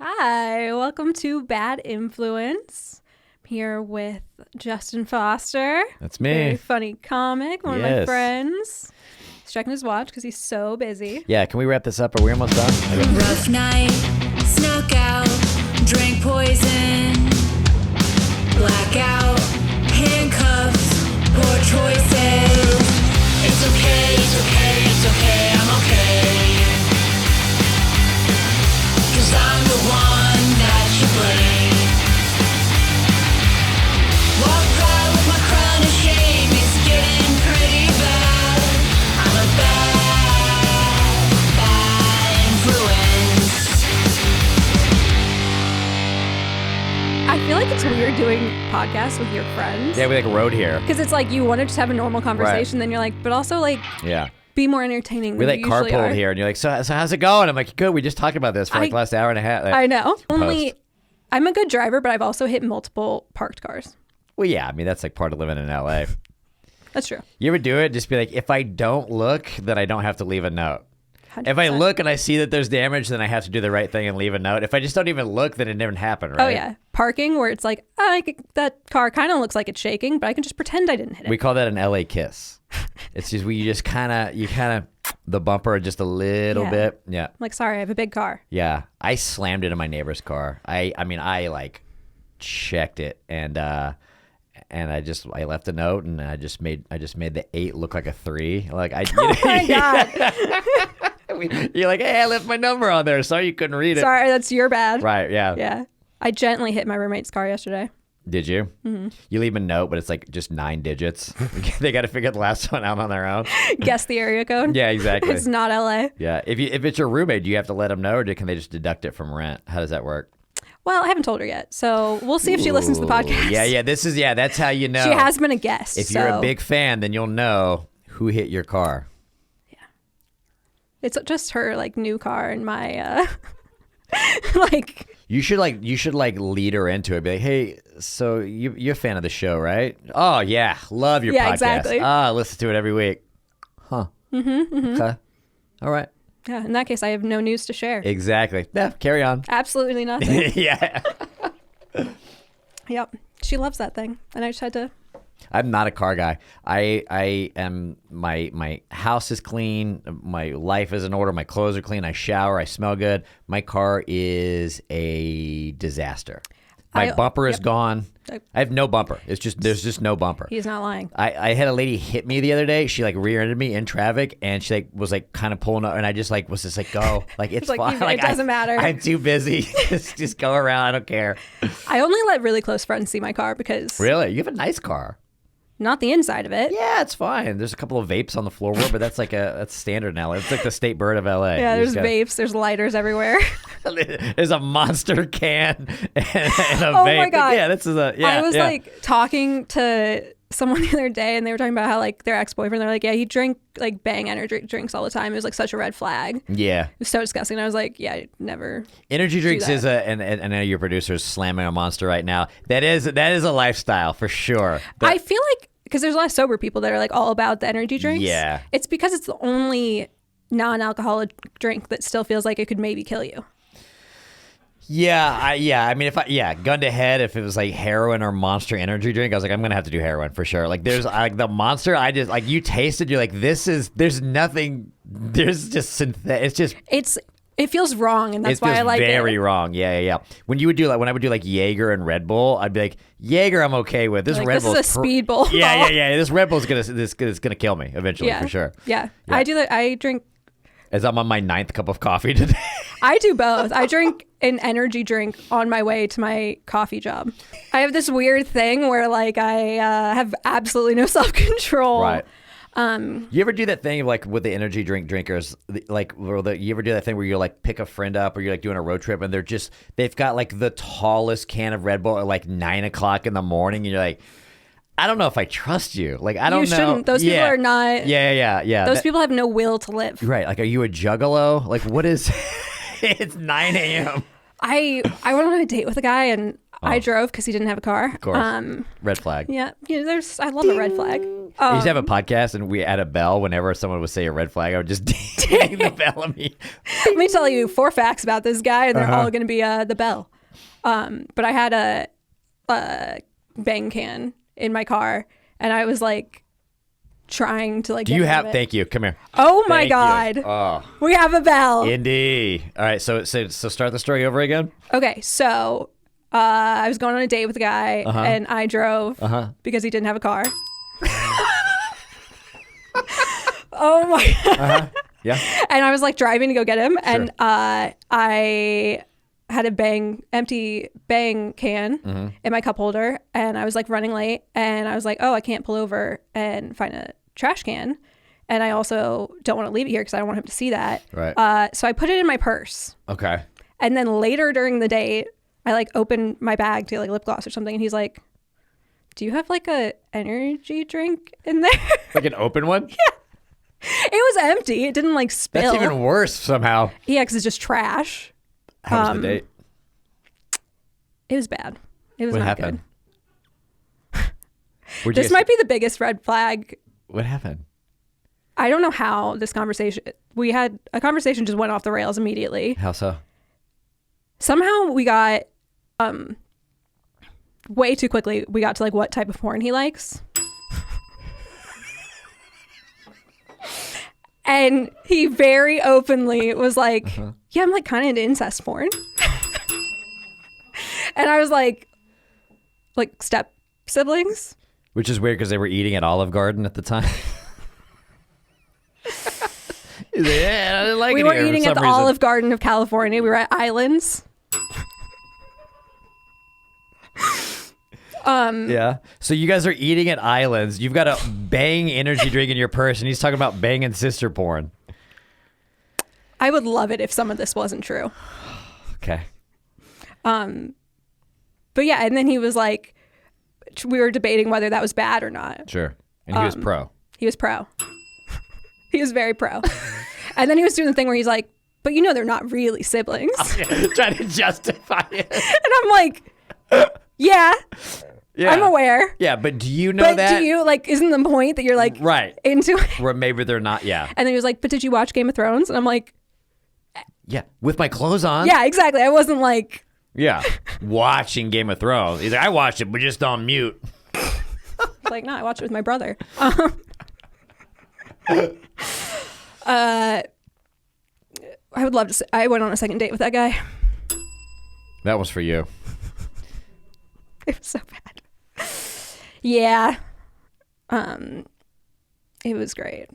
Hi, welcome to Bad Influence. I'm here with Justin Foster. That's me. Very funny comic, one of my Yes. friends. He's checking his watch because he's so busy. Yeah, can we wrap this up? Are we almost done? Okay. Rough night, snuck out, drank poison, blackout, handcuffs, poor choices. It's okay, it's okay, it's okay, I'm okay. 'Cause I'm the one that you blame. Walk by with my crown of shame, it's getting pretty bad. I'm a bad influence. I feel like it's weird doing podcasts with your friends. Yeah, we like rode here. Because it's like you want to just have a normal conversation, then you're like, but also like Yeah. be more entertaining We than like you usually carpooled are. here, and you're like, so how's it going? I'm like, good. We just talked about this for like the last hour and a half. I know. Only I'm a good driver, but I've also hit multiple parked cars. Well, yeah. I mean, that's like part of living in LA. That's true. You ever do it? Just be like, if I don't look, then I don't have to leave a note. 100%. If I look and I see that there's damage, then I have to do the right thing and leave a note. If I just don't even look, then it never happened, right? Oh, yeah. Parking where it's like, that car kind of looks like it's shaking, but I can just pretend I didn't hit it. We call that an LA kiss. It's just you just kind of the bumper just a little Yeah. bit. Yeah. I'm like, sorry, I have a big car. Yeah, I slammed into my neighbor's car. I mean, I like checked it and I left a note and I just made the 8 look like a 3. Like I. Oh my God. You're like, hey, I left my number on there. Sorry you couldn't read it. Sorry, that's your bad. Right? Yeah. Yeah. I gently hit my roommate's car yesterday. Did you? Mm-hmm. You leave a note, but it's like just 9 digits. They got to figure the last one out on their own. Guess the area code. Yeah, exactly. It's not LA. Yeah. If it's your roommate, do you have to let them know, or can they just deduct it from rent? How does that work? Well, I haven't told her yet, so we'll see if she listens to the podcast. Yeah. That's how you know. She has been a guest. If you're a big fan, then you'll know who hit your car. It's just her like new car and my like. You should lead her into it. Be like, hey, so you're a fan of the show, right? Oh yeah, love your Yeah, podcast. exactly. Listen to it every week. Huh. Mm-hmm. Okay. All right. Yeah. In that case, I have no news to share. Exactly. Yeah. Carry on. Absolutely nothing. Yeah. Yep. She loves that thing, and I just had to. I'm not a car guy. I am my house is clean, my life is in order, my clothes are clean, I shower, I smell good. My car is a disaster. My bumper is gone. I have no bumper. There's just no bumper. He's not lying. I had a lady hit me the other day. She like rear-ended me in traffic, and she like was like kind of pulling up, and I just like was just like, go, like it's like, fine. it doesn't matter. I'm too busy. just go around. I don't care. I only let really close friends see my car because Really, you have a nice car. not the inside of it. Yeah, it's fine. There's a couple of vapes on the floorboard, but that's standard now. It's like the state bird of LA. Yeah, You there's just vapes, there's lighters everywhere. There's a monster can and a Oh vape. my God. Yeah, this is a yeah. I was yeah. like talking to someone the other day, and they were talking about how like their ex-boyfriend, they're like, yeah, he drank like Bang energy drinks all the time. It was like such a red flag. It Yeah. was so disgusting. I was like, yeah, I'd never. Energy drinks that. is and I know your producer is slamming a monster right now. That is a lifestyle for sure. But I feel like because there's a lot of sober people that are like all about the energy drinks. Yeah. It's because it's the only non-alcoholic drink that still feels like it could maybe kill you. I mean, gun to head, if it was like heroin or Monster energy drink, I was like, I'm gonna have to do heroin for sure. Like, there's like the Monster, I just like you tasted, you're like, there's nothing, there's just it's just. It feels wrong, and that's why I like it. Very wrong. Yeah. When I would do like Jaeger and Red Bull, I'd be like, Jaeger, I'm okay with. This Like, Red this Bull is a speed bowl. Yeah. This Red Bull's gonna kill me eventually Yeah. for sure. Yeah. Yeah. I do that. I drink. As I'm on my 9th cup of coffee today. I do both. I drink an energy drink on my way to my coffee job. I have this weird thing where like I have absolutely no self-control. Right. You ever do that thing like with the energy drinkers, like you ever do that thing where you like pick a friend up or you're like doing a road trip and they've got like the tallest can of Red Bull at like 9 o'clock in the morning and you're like, I don't know if I trust you. Like, I don't know. You shouldn't. Those people are not. Yeah. Those people have no will to live. Right. Like, are you a juggalo? Like, what is... It's 9 a.m. I went on a date with a guy and I drove because he didn't have a car. Of course. Red flag. Yeah, I love a red flag. I used to have a podcast, and we had a bell. Whenever someone would say a red flag, I would just ding the bell at me. Let me tell you 4 facts about this guy, and they're all going to be the bell. But I had a Bang can in my car, and I was like trying to like. Do you have? Thank you. Come here. Oh my Thank God! you. Oh, We have a bell. Indy. All right. So start the story over again. Okay, so I was going on a date with a guy, and I drove because he didn't have a car. Oh my God. Yeah. And I was like driving to go get him, and I had a empty Bang can in my cup holder, and I was like running late, and I was like, oh, I can't pull over and find a trash can, and I also don't want to leave it here because I don't want him to see that. Right. So I put it in my purse, Okay. and then later during the date, I like opened my bag to like lip gloss or something, and he's like, do you have like a energy drink in there? Like an open one? It was empty. It didn't like spill. That's even worse somehow. Yeah, because it's just trash. How was the date? It was bad. It was What not happened? good. This might be the biggest red flag. What happened? I don't know how this conversation. We had a conversation just went off the rails immediately. How so? Somehow we got way too quickly. We got to like what type of porn he likes. And he very openly was like, yeah, I'm like kind of into incest porn. And I was like step siblings. Which is weird because they were eating at Olive Garden at the time. He's like, yeah, I didn't like We it were here for eating at some the reason. Olive Garden of California. We were at Islands. Yeah. So you guys are eating at Islands. You've got a Bang energy drink in your purse, and he's talking about Bang and sister porn. I would love it if some of this wasn't true. Okay. But yeah, and then he was like, we were debating whether that was bad or not. Sure. And he was pro. He was pro. He was very pro. And then he was doing the thing where he's like, but you know they're not really siblings. Trying to justify it. And I'm like, yeah, I'm aware. Yeah, but do you know But that? do you, like, isn't the point that you're like Right. into it? Where maybe they're not. Yeah. And then he was like, but did you watch Game of Thrones? And I'm like, Yeah. With my clothes on. yeah, exactly. I wasn't like, Yeah. Watching Game of Thrones. He's like, I watched it, but just on mute. no, I watched it with my brother. I would love to say, I went on a second date with that guy. That was for you. It was so bad. Yeah. It was great.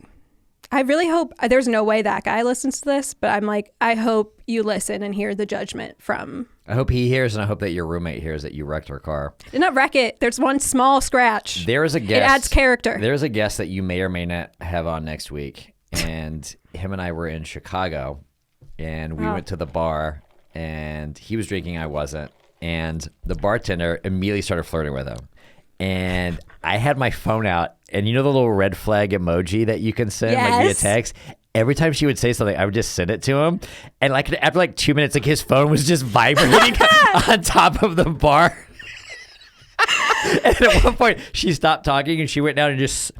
I really hope there's no way that guy listens to this, but I'm like, I hope you listen and hear the judgment from. I hope he hears, and I hope that your roommate hears that you wrecked her car. Did not wreck it. There's one small scratch. There is a guest. It adds character. There's a guest that you may or may not have on next week, and him and I were in Chicago, and we went to the bar, and he was drinking, I wasn't, and the bartender immediately started flirting with him. And I had my phone out, and you know the little red flag emoji that you can send like via Yes. text? Every time she would say something, I would just send it to him. And like after like 2 minutes, like his phone was just vibrating on top of the bar. And at one point, she stopped talking and she went down and just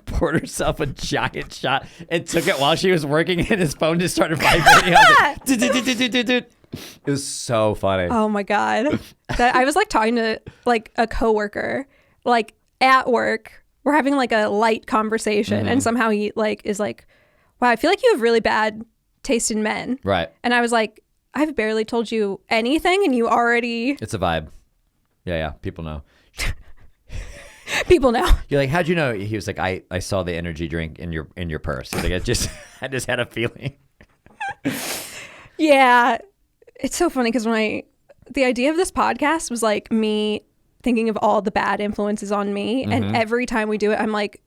poured herself a giant shot and took it while she was working, and his phone just started vibrating. I was like, it was so funny. Oh my God. That I was like talking to like a coworker, like at work. We're having like a light conversation, and somehow he like is like, wow, I feel like you have really bad taste in men. Right. And I was like, I've barely told you anything, and you already It's a vibe. Yeah. People know. people know. You're like, how'd you know? He was like, I saw the energy drink in your purse. He's like, I just had a feeling. Yeah. It's so funny because the idea of this podcast was like me thinking of all the bad influences on me. And every time we do it, I'm like,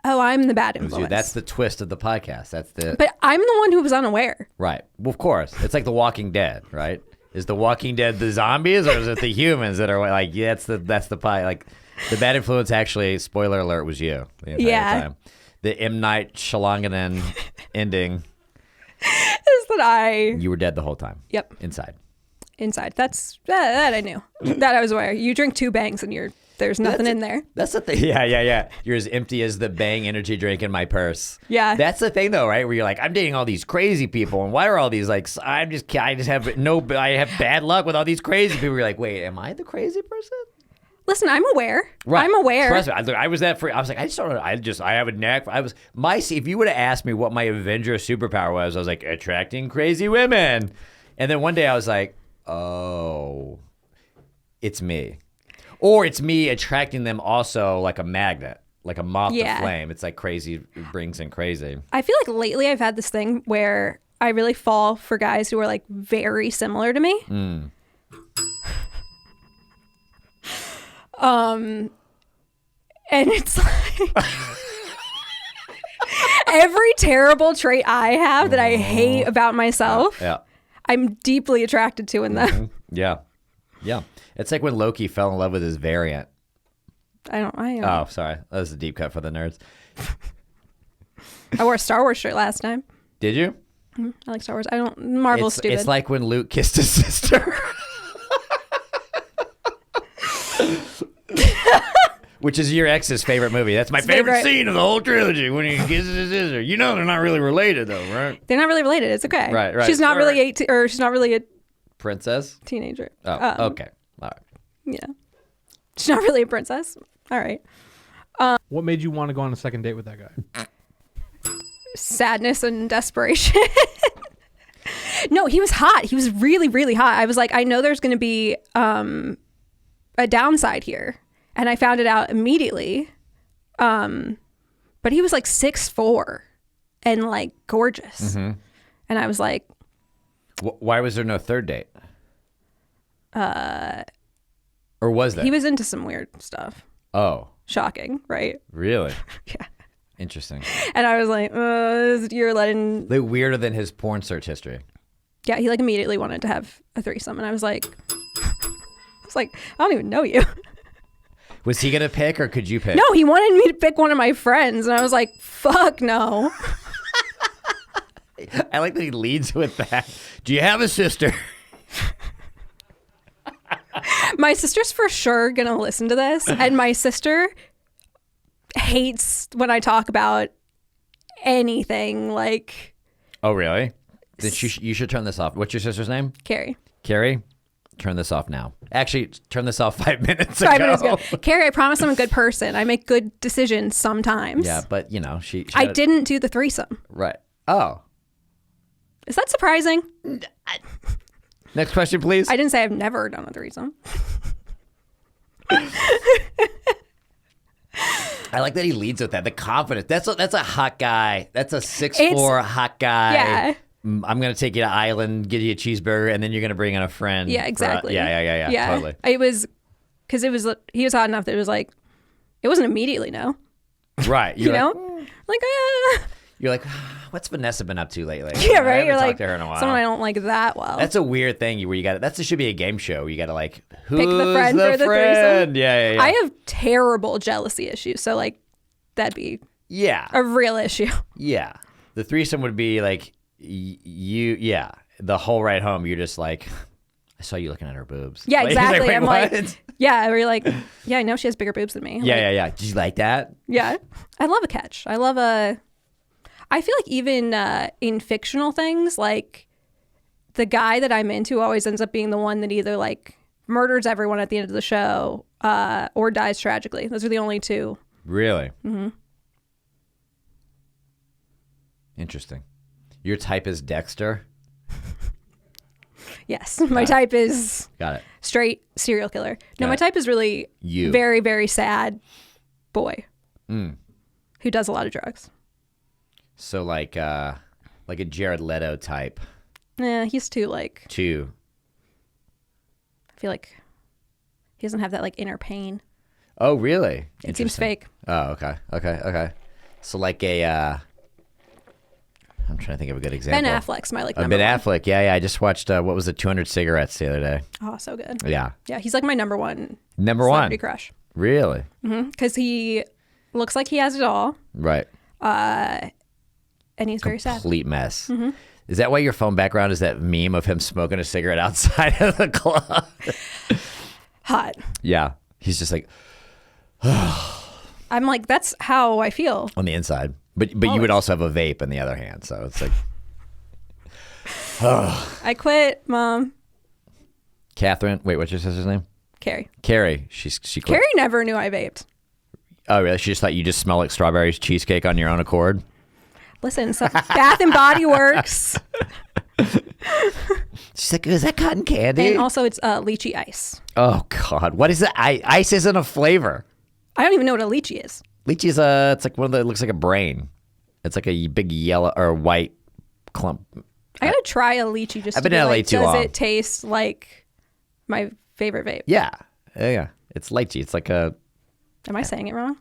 oh, I'm the bad influence. Dude, that's the twist of the podcast. That's the But I'm the one who was unaware. right. Well, of course, it's like The Walking Dead, right? Is The Walking Dead the zombies, or is it the humans that are like, yeah, that's the pie? Like the bad influence. Actually, spoiler alert, was you the entire time. The M. Night Shyamalan ending. Is that You were dead the whole time. Yep. Inside. inside. That I knew. That I was aware. You drink 2 Bangs and there's nothing in there. That's the thing. Yeah. You're as empty as the Bang energy drink in my purse. Yeah. That's the thing, though, right? Where you're like, I'm dating all these crazy people, and why are all these like? I have bad luck with all these crazy people. You're like, wait, am I the crazy person? Listen, I'm aware. Right. I'm aware. Trust me. I was that free. I was like, I have a knack. If you would have asked me what my Avenger superpower was, I was like, attracting crazy women. And then one day I was like, oh, it's me. Or it's me attracting them also like a magnet, like a moth to flame. It's like crazy brings in crazy. I feel like lately I've had this thing where I really fall for guys who are like very similar to me. And it's like every terrible trait I have that I hate about myself, I'm deeply attracted to in them. Yeah. It's like when Loki fell in love with his variant. Oh, sorry. That was a deep cut for the nerds. I wore a Star Wars shirt last time. Did you? I like Star Wars. Marvel's stupid. It's like when Luke kissed his sister. Which is your ex's favorite movie. That's my favorite scene of the whole trilogy, when he kisses his sister. You know they're not really related, though, right? They're not really related. It's okay. Right. She's not really 18, or she's not really a princess? Teenager. Oh, okay. All right. Yeah. She's not really a princess. All right. What made you want to go on a second date with that guy? Sadness and desperation. No, he was hot. He was really, really hot. I was like, I know there's going to be a downside here. And I found it out immediately. But he was like 6'4" and like gorgeous. And I was like, why was there no third date? Or was there? He was into some weird stuff. Oh. Shocking, right? Really? Yeah. Interesting. And I was like, you're letting... Like weirder than his porn search history. Yeah, he like immediately wanted to have a threesome. And I was like, I don't even know you. Was he going to pick or could you pick? No, he wanted me to pick one of my friends. And I was like, fuck no. I like that he leads with that. Do you have a sister? My sister's for sure going to listen to this. And my sister hates when I talk about anything like... Oh, really? Then you should turn this off. What's your sister's name? Carrie. Carrie? Turn this off now. Actually, turn this off 5 minutes ago. 5 minutes ago. Carrie, I promise I'm a good person. I make good decisions sometimes. Yeah, but you know, she I didn't do the threesome. Right. Oh. Is that surprising? Next question, please. I didn't say I've never done a threesome. I like that he leads with that. The confidence. That's a hot guy. That's a 6'4" hot guy. Yeah. I'm going to take you to Island, get you a cheeseburger, and then you're going to bring in a friend. Yeah, exactly. Yeah, totally. It was, because he was hot enough that it was like, it wasn't immediately no. Right. You know? Like, You're like, what's Vanessa been up to lately? Yeah, right. You're like, to her in a while. someone I don't like that well. That's a weird thing where you got that should be a game show. You got to like, who's pick the friend for the friend? threesome. Yeah. I have terrible jealousy issues, so like, that'd be a real issue. Yeah. The threesome would be like, the whole ride home, you're just like, I saw you looking at her boobs. Yeah, like, exactly. Like, I'm what? like, yeah, where you're like, yeah, I know she has bigger boobs than me. Yeah. Did you like that? Yeah. I love a catch. I feel like even in fictional things, like the guy that I'm into always ends up being the one that either like murders everyone at the end of the show or dies tragically. Those are the only two. Really? Mm-hmm. Interesting. Your type is Dexter? Yes. My type is Got it. straight serial killer. No, Got my it. type is really You. very, very sad boy who does a lot of drugs. So like a Jared Leto type. Yeah, he's too like, Too. I feel like he doesn't have that like inner pain. Oh, really? It seems Interesting. fake. Oh, okay. So like a I'm trying to think of a good example. Ben Affleck's my like number Ben one. Affleck, yeah. I just watched what was it, 200 Cigarettes the other day. Oh, so good. Yeah. Yeah, he's like my number one Number celebrity one. crush. Really? Because he looks like he has it all, Right. and he's very sad. Complete mess. Is that why your phone background is that meme of him smoking a cigarette outside of the club? Hot. Yeah. He's just like I'm like, that's how I feel. on the inside. But you would also have a vape in the other hand. So it's like, I quit, Mom. Catherine. Wait, what's your sister's name? Carrie. Carrie. She quit. Carrie never knew I vaped. Oh, really? She just thought you just smell like strawberries cheesecake on your own accord? Listen, so Bath and Body Works. She's like, is that cotton candy? And also it's lychee ice. Oh, God. What is that? Ice isn't a flavor. I don't even know what a lychee is. Lychee is it's like one of the, it looks like a brain. It's like a big yellow or white clump. I gotta try a lychee just I've to been be in LA like, too does long. it taste like my favorite vape? Yeah. Yeah. It's lychee. It's like a, Am I saying it wrong?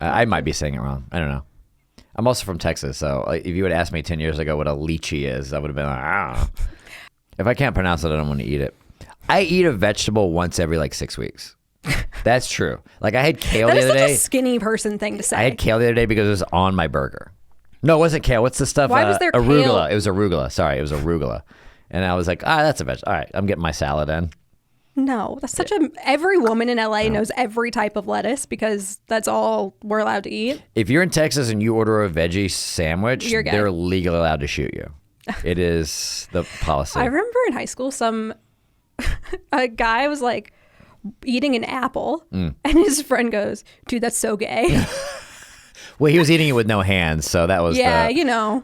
I might be saying it wrong. I don't know. I'm also from Texas, so like, if you would ask me 10 years ago what a lychee is, I would have been like, ah. If I can't pronounce it, I don't want to eat it. I eat a vegetable once every like 6 weeks. That's true. Like I had kale That the is other such day. a skinny person thing to say. I had kale the other day because it was on my burger. No, it wasn't kale. What's the stuff? Why was there arugula? kale? It was arugula. Sorry, it was arugula. And I was like, that's a vegetable. All right, I'm getting my salad in. No, that's such a. Every woman in LA knows every type of lettuce because that's all we're allowed to eat. If you're in Texas and you order a veggie sandwich, You're gay. they're legally allowed to shoot you. It is the policy. I remember in high school, a guy was like eating an apple, and his friend goes, "Dude, that's so gay." Well, he was eating it with no hands, so that was Yeah, the,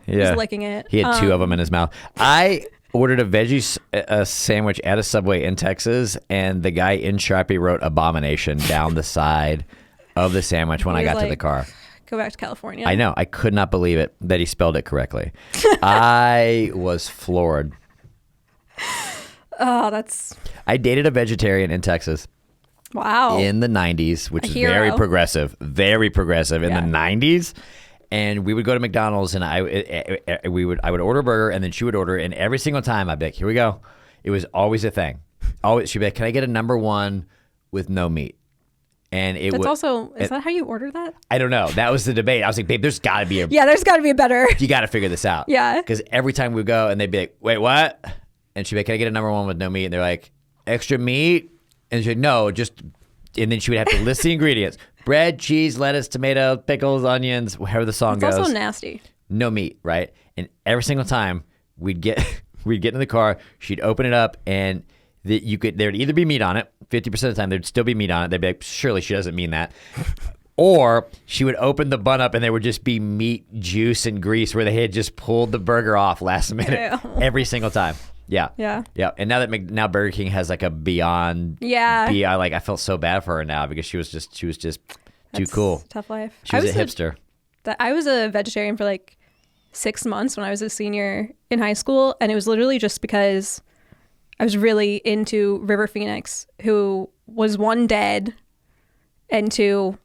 he was licking it. He had two of them in his mouth. I ordered a veggie sandwich at a Subway in Texas, and the guy in Sharpie wrote "abomination" down the side of the sandwich when I He was got to the like, car. Go back to California. I know. I could not believe it that he spelled it correctly. I was floored. Oh, that's I dated a vegetarian in Texas wow. in the 90s, which A is hero. very progressive in Yeah. the 90s. And we would go to McDonald's, and I would order a burger, and then she would order, and every single time I'd be like, "Here we go." It was always a thing. Always, she'd be like, "Can I get a number one with no meat?" And it That's would. also is that how you order that? I don't know. That was the debate. I was like, "Babe, there's got to be a. Yeah, there's got to be a better. You got to figure this out." Yeah. Because every time we go, and they'd be like, "Wait, what?" And she'd be like, "Can I get a number one with no meat?" And they're like, "Extra meat?" And she'd no, just. And then she would have to list the ingredients: bread, cheese, lettuce, tomato, pickles, onions, however the song It's goes. also nasty. No meat, right? And every single time we'd get in the car, she'd open it up, and there'd either be meat on it. 50% of the time, there'd still be meat on it. They'd be like, "Surely she doesn't mean that." Or she would open the bun up, and there would just be meat, juice, and grease where they had just pulled the burger off last minute Ew. every single time. Yeah. Yeah. Yeah. And now that now Burger King has like a Beyond. Yeah. I felt so bad for her now because she was just too That's cool. Tough life. She was a hipster. I was a vegetarian for like 6 months when I was a senior in high school, and it was literally just because I was really into River Phoenix, who was one dead, and two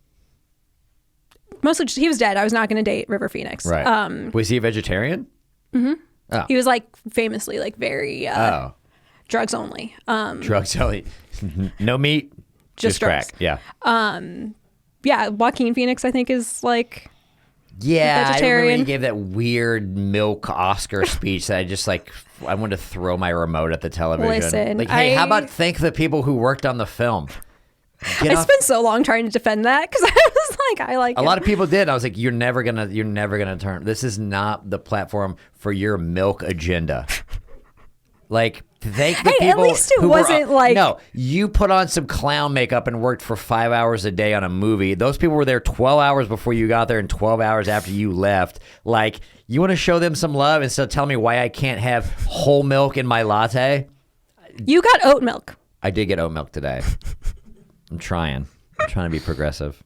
mostly just, he was dead. I was not going to date River Phoenix. Right. Was he a vegetarian? He was like famously like very Oh. drugs only. Drugs only. No meat, just drugs. crack. Yeah. Yeah, Joaquin Phoenix I think is like Yeah, I remember vegetarian. he gave that weird milk Oscar speech that I wanted to throw my remote at the television. Listen, like, hey, how I- about thank the people who worked on the film? Get I off. spent so long trying to defend that because I was like, I like A it. lot of people did. I was like, you're never gonna turn. This is not the platform for your milk agenda. Like, thank the Hey, at people. least it who were wasn't like- no. You put on some clown makeup and worked for 5 hours a day on a movie. Those people were there 12 hours before you got there and 12 hours after you left. Like, you want to show them some love instead of telling me why I can't have whole milk in my latte? You got oat milk. I did get oat milk today. I'm trying to be progressive.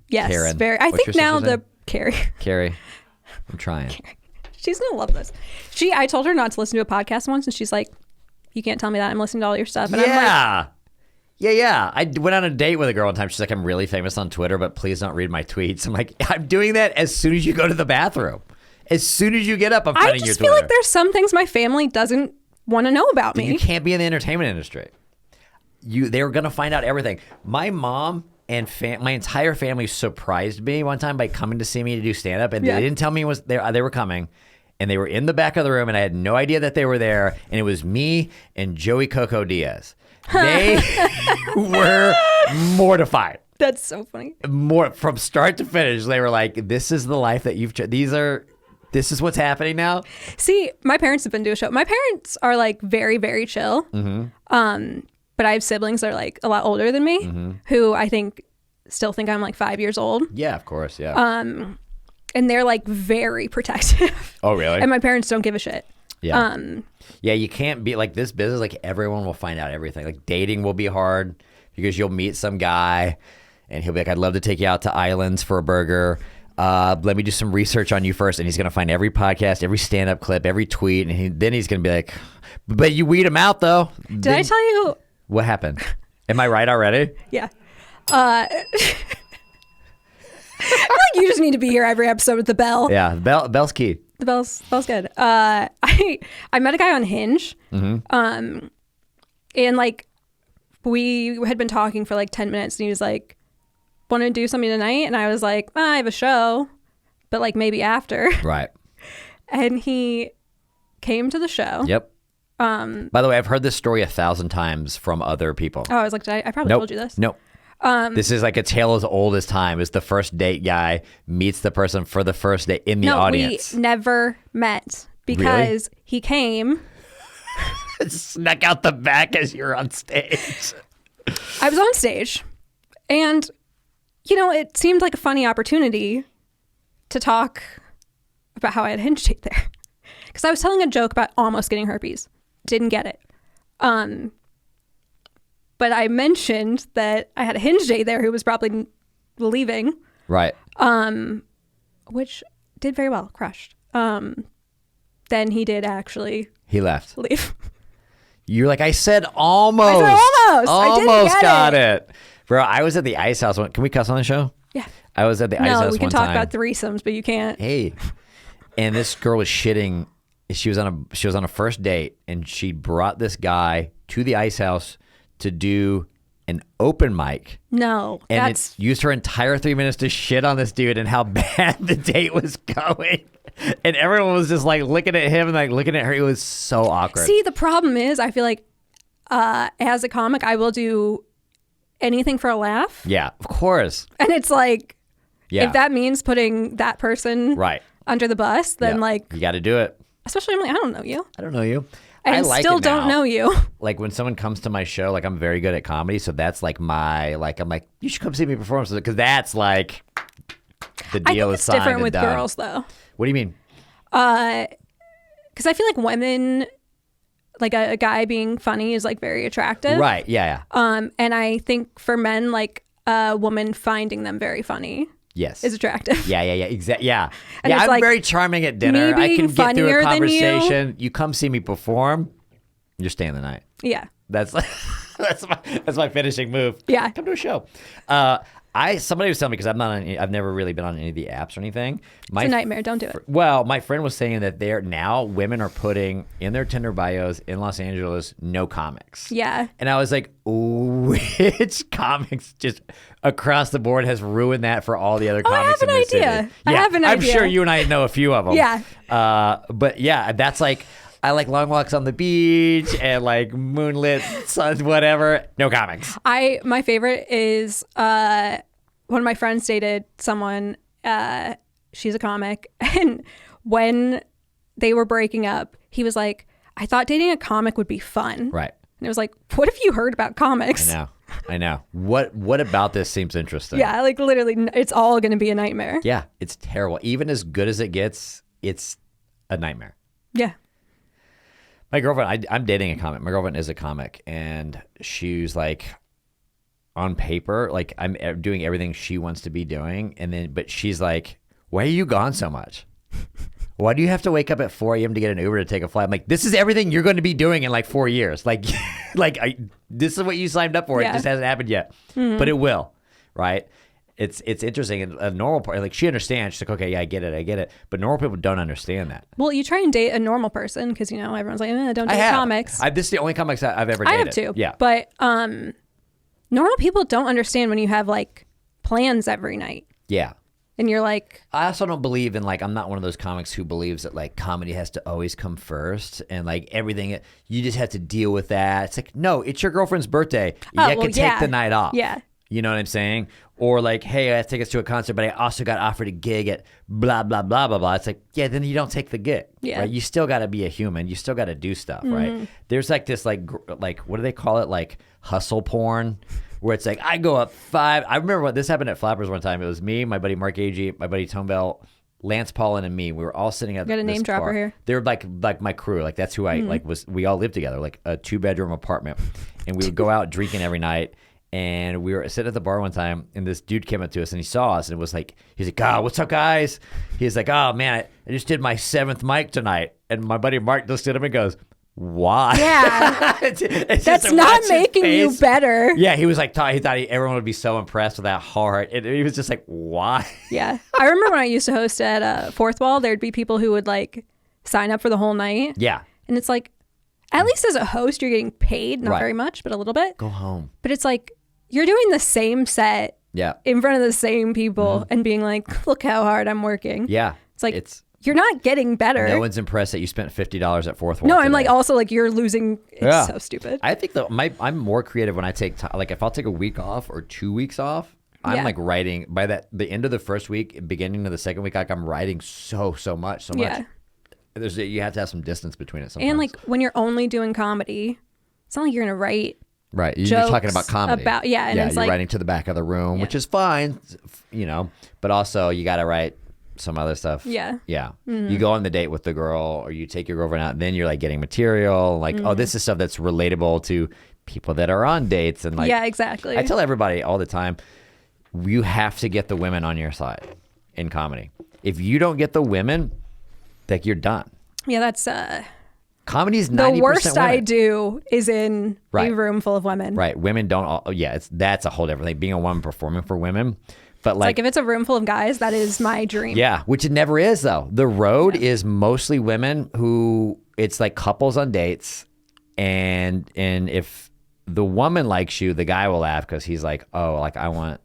Yes, Karen. very. I What's think your now sister's the name? Carrie. Carrie, I'm trying. She's gonna love this. I told her not to listen to a podcast once, and she's like, "You can't tell me that. I'm listening to all your stuff." And I'm like, Yeah. I went on a date with a girl one time. She's like, "I'm really famous on Twitter, but please don't read my tweets." I'm like, "I'm doing that as soon as you go to the bathroom. As soon as you get up, I'm I finding your just Twitter." feel like there's some things my family doesn't want to know about me. You can't be in the entertainment industry. They're gonna find out everything. My mom and my entire family surprised me one time by coming to see me to do stand up, and Yeah. they didn't tell me they were coming. and they were in the back of the room, and I had no idea that they were there, and it was me and Joey Coco Diaz. They were mortified. That's so funny. More from start to finish. They were like, "This is the life that you've. This is what's happening now." See, my parents have been to a show. My parents are like very, very chill. But I have siblings that are like a lot older than me, who I think still think I'm like 5 years old. Yeah, of course. Yeah. And they're like very protective. Oh, really? And my parents don't give a shit. Yeah. Yeah, you can't be like this business. Like everyone will find out everything. Like dating will be hard because you'll meet some guy and he'll be like, "I'd love to take you out to Islands for a burger. Let me do some research on you first." And he's going to find every podcast, every stand-up clip, every tweet. And then he's going to be like, "But you weed him out though." Did I tell you? What happened? Am I right already? Yeah. I feel like you just need to be here every episode with the bell. Yeah, bell's key. The bell's good. I met a guy on Hinge. And like we had been talking for like 10 minutes and he was like, "Want to do something tonight?" And I was like, "I have a show, but like maybe after." Right. And he came to the show. Yep. By the way, I've heard this story 1,000 times from other people. Oh, I was like, I probably Nope. told you this. Nope. This is like a tale as old as time. Is the first date guy meets the person for the first date in the audience. We never met because he came. Snuck out the back as you're on stage. I was on stage and, you know, it seemed like a funny opportunity to talk about how I had a Hinge date there. Because I was telling a joke about almost getting herpes. Didn't get it. But I mentioned that I had a Hinge date there who was probably leaving. Right. Which did very well. Crushed. Then he did actually He left. leave. You're like, I said almost. I said almost. I didn't Almost get got it. Bro, I was at the Ice House. Can we cuss on the show? Yeah. I was at the Ice House one time. No, we can talk about threesomes, but you can't. Hey. And this girl was shitting. She was on a first date, and she brought this guy to the Ice House to do an open mic. No, And that's it used her entire 3 minutes to shit on this dude and how bad the date was going. And everyone was just like looking at him and like looking at her. It was so awkward. See, the problem is, I feel like as a comic, I will do anything for a laugh. Yeah, of course. And it's like, Yeah. if that means putting that person Right. under the bus, then Yeah. like, You got to do it. especially I'm like, I don't know you. I don't know you. And I like still it don't now. know you. Like when someone comes to my show, like I'm very good at comedy, so that's like I'm like, you should come see me perform, because that's like the I deal think is it's signed different and with done. girls though. What do you mean? Because I feel like women, like a guy being funny is like very attractive. Right? Yeah. And I think for men, like a woman finding them very funny Yes. is attractive. Yeah. Exactly. Yeah. And Yeah. it's I'm like, very charming at dinner. me I can being get through funnier a than you. conversation. You come see me perform, you're staying the night. Yeah. That's that's my finishing move. Yeah. Come to a show. Somebody was telling me, because I've never really been on any of the apps or anything. It's a nightmare. Don't do it. Well, my friend was saying that women are putting in their Tinder bios in Los Angeles, no comics. Yeah. And I was like, which comics just across the board has ruined that for all the other Oh, I comics have in an the idea. city? I have an I'm idea. sure you and I know a few of them. Yeah. But yeah, that's like, I like long walks on the beach and like moonlit suns, whatever. No comics. My favorite is one of my friends dated someone, she's a comic, and when they were breaking up, he was like, I thought dating a comic would be fun. Right. And it was like, what have you heard about comics? I know. What about this seems interesting? Yeah, like literally, it's all going to be a nightmare. Yeah, it's terrible. Even as good as it gets, it's a nightmare. Yeah. My girlfriend, I'm dating a comic. My girlfriend is a comic, and she's like, on paper, like I'm doing everything she wants to be doing, but she's like, why are you gone so much? Why do you have to wake up at 4 a.m. to get an Uber to take a flight? I'm like, this is everything you're going to be doing in like 4 years. Like, this is what you signed up for. Yeah. It just hasn't happened yet, but it will, right? It's interesting. And a normal part, like she understands. She's like, okay, yeah, I get it. But normal people don't understand that. Well, you try and date a normal person because, you know, everyone's like, don't date comics. This is the only comics I've ever dated. I have too. Yeah. But normal people don't understand when you have like plans every night. Yeah. and you're like, I also don't believe in like, I'm not one of those comics who believes that like comedy has to always come first and like everything, you just have to deal with that. It's like, no, it's your girlfriend's birthday. You well, can take yeah. the night off. Yeah. You know what I'm saying? Or like, hey, I have tickets to a concert, but I also got offered a gig at blah, blah, blah, blah, blah. It's like, yeah, then you don't take the gig. Yeah. Right? You still got to be a human. You still got to do stuff, right? There's like this, like, what do they call it? Like hustle porn, where it's like, I go up 5. I remember when this happened at Flappers one time. It was me, my buddy Mark Agee, my buddy Tone Bell, Lance Paulin, and me. We were all sitting at Got a name dropper bar. here. They were like my crew. Like that's who I like was. We all lived together, like a 2-bedroom apartment, and we would go out drinking every night. And we were sitting at the bar one time, and this dude came up to us, and he saw us, and it was like, he's like, "Oh, what's up, guys?" He's like, "Oh man, I just did my 7th mic tonight," and my buddy Mark just looked at him and goes, "Why?" Yeah. It's just That's to not watch his making you face. better. Yeah, he was like, he thought everyone would be so impressed with that hard. And he was just like, "Why?" Yeah. I remember when I used to host at Fourth Wall, there'd be people who would like sign up for the whole night. Yeah, And it's like, at least as a host, you're getting paid, not Right. very much, but a little bit. go home. But it's like, you're doing the same set Yeah, in front of the same people and being like, look how hard I'm working. yeah. It's like, it's you're not getting better. no one's impressed that you spent $50 at Fourth Wall. No, I'm today. like, also like, you're losing. It's Yeah. so stupid. I think I'm more creative when I take time. Like if I'll take a week off or 2 weeks off, I'm Yeah. like writing by the end of the first week, beginning of the second week. Like I'm writing so much. Yeah. You have to have some distance between it sometimes. And like, when you're only doing comedy, it's not like you're going to write. right, you're jokes talking about comedy. and it's you're like, writing to the back of the room, which is fine, But also you got to write some other stuff. Yeah. Yeah. You go on the date with the girl, or you take your girlfriend out, and then you're like getting material. Like, oh, this is stuff that's relatable to people that are on dates, and like, yeah, exactly. I tell everybody all the time, you have to get the women on your side in comedy. If you don't get the women, like you're done. Yeah, that's Comedy's 90% the worst women. I do is in Right. a room full of women. Right. Women don't all, that's a whole different thing. Being a woman performing for women. But Like if it's a room full of guys, that is my dream. yeah, which it never is though. The road is mostly women who it's like couples on dates, and if the woman likes you, the guy will laugh because he's like, oh, like I want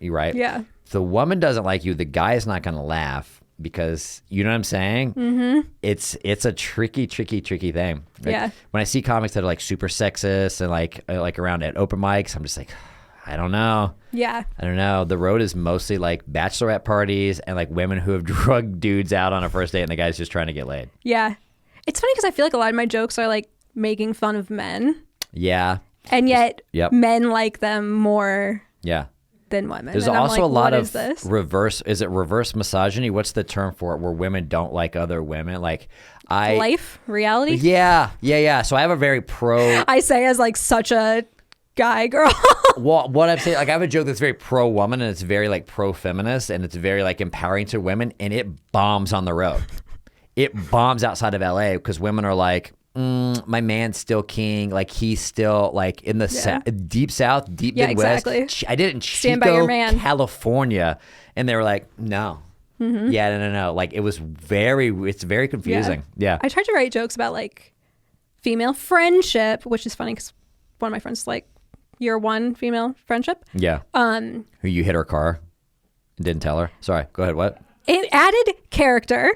you right. Yeah. If the woman doesn't like you, the guy is not going to laugh because you know what I'm saying. Mm-hmm. It's a tricky thing. Like, Yeah. When I see comics that are like super sexist and like around at open mics, I'm just like, I don't know. Yeah. I don't know. The road is mostly like bachelorette parties and like women who have drugged dudes out on a first date and the guy's just trying to get laid. Yeah. It's funny because I feel like a lot of my jokes are like making fun of men, Yeah. and yet Yep. men like them more Yeah. than women. There's And I'm also like, a lot what of is this? reverse misogyny? What's the term for it where women don't like other women? Like Life, reality. Yeah. So I have a very pro I say as like such a guy girl. well, what I'm saying, like I have a joke that's very pro woman and it's very like pro feminist and it's very like empowering to women, and it bombs on the road. It bombs outside of LA because women are like, my man's still king. Like he's still like in the deep South, deep Yeah, Midwest. exactly. I did it in Stand by your Chico, man. California, and they were like, no. Mm-hmm. Yeah, no. Like it's very confusing. Yeah. I tried to write jokes about like female friendship, which is funny because one of my friends is like, year one female friendship. Yeah. Who you hit her car and didn't tell her? Sorry. Go ahead. What? It added character.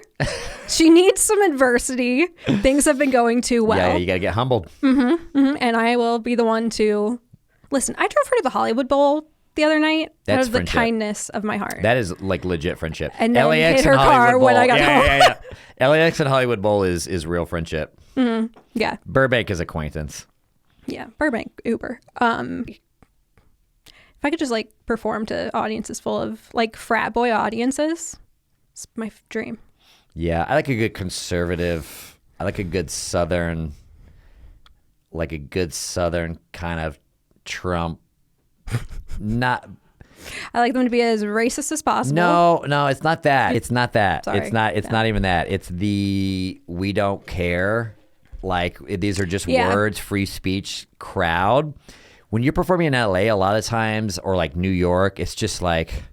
She needs some adversity. Things have been going too well. Yeah, you got to get humbled. And I will be the one to listen. I drove her to the Hollywood Bowl the other night out That's of the friendship. kindness of my heart. That is like legit friendship. And then hit her and car Hollywood when Bowl. I got home. Yeah. LAX and Hollywood Bowl is real friendship. Yeah. Burbank is acquaintance. Yeah. Burbank, Uber. If I could just like perform to audiences full of like frat boy audiences, it's my dream. Yeah, I like a good conservative. I like a good southern kind of Trump. Not. I like them to be as racist as possible. No, it's not that. It's not that. Sorry. It's not even that. It's the we don't care. Like these are just words, free speech crowd. When you're performing in LA, a lot of times, or like New York, it's just like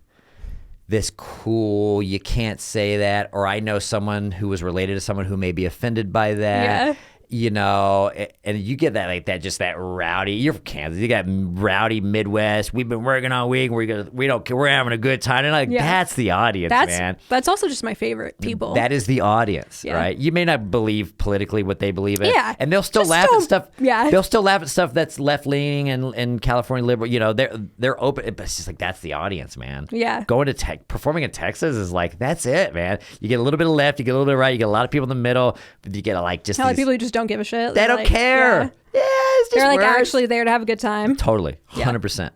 this cool, you can't say that. Or I know someone who was related to someone who may be offended by that. Yeah. you know, and you get that like that, just that rowdy. You're from Kansas. You got rowdy Midwest. We've been working all week. We're having a good time. And like that's the audience, man. That's also just my favorite people. That is the audience, right? You may not believe politically what they believe in, and they'll still laugh at stuff. Yeah, they'll still laugh at stuff that's left leaning and California liberal. You know, they're open, but it's just like that's the audience, man. Yeah, going to performing in Texas is like that's it, man. You get a little bit of left, you get a little bit of right, you get a lot of people in the middle. You get like just these people who just don't give a shit. They don't care. Yeah, it's just they're like words. actually there to have a good time. Totally, 100%,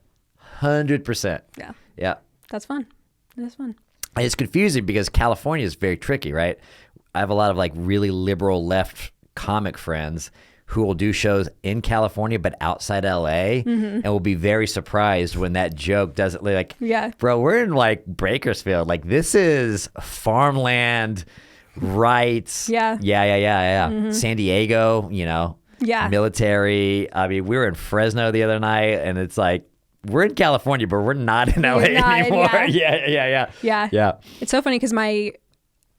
100%. Yeah. That's fun. That's fun. And it's confusing because California is very tricky, right? I have a lot of like really liberal left comic friends who will do shows in California but outside LA and will be very surprised when that joke doesn't like, bro, we're in like Bakersfield. Like this is farmland rights. Yeah. San Diego, you know, military. I mean, we were in Fresno the other night and it's like, we're in California, but we're not in LA anymore. Yeah. It's so funny because my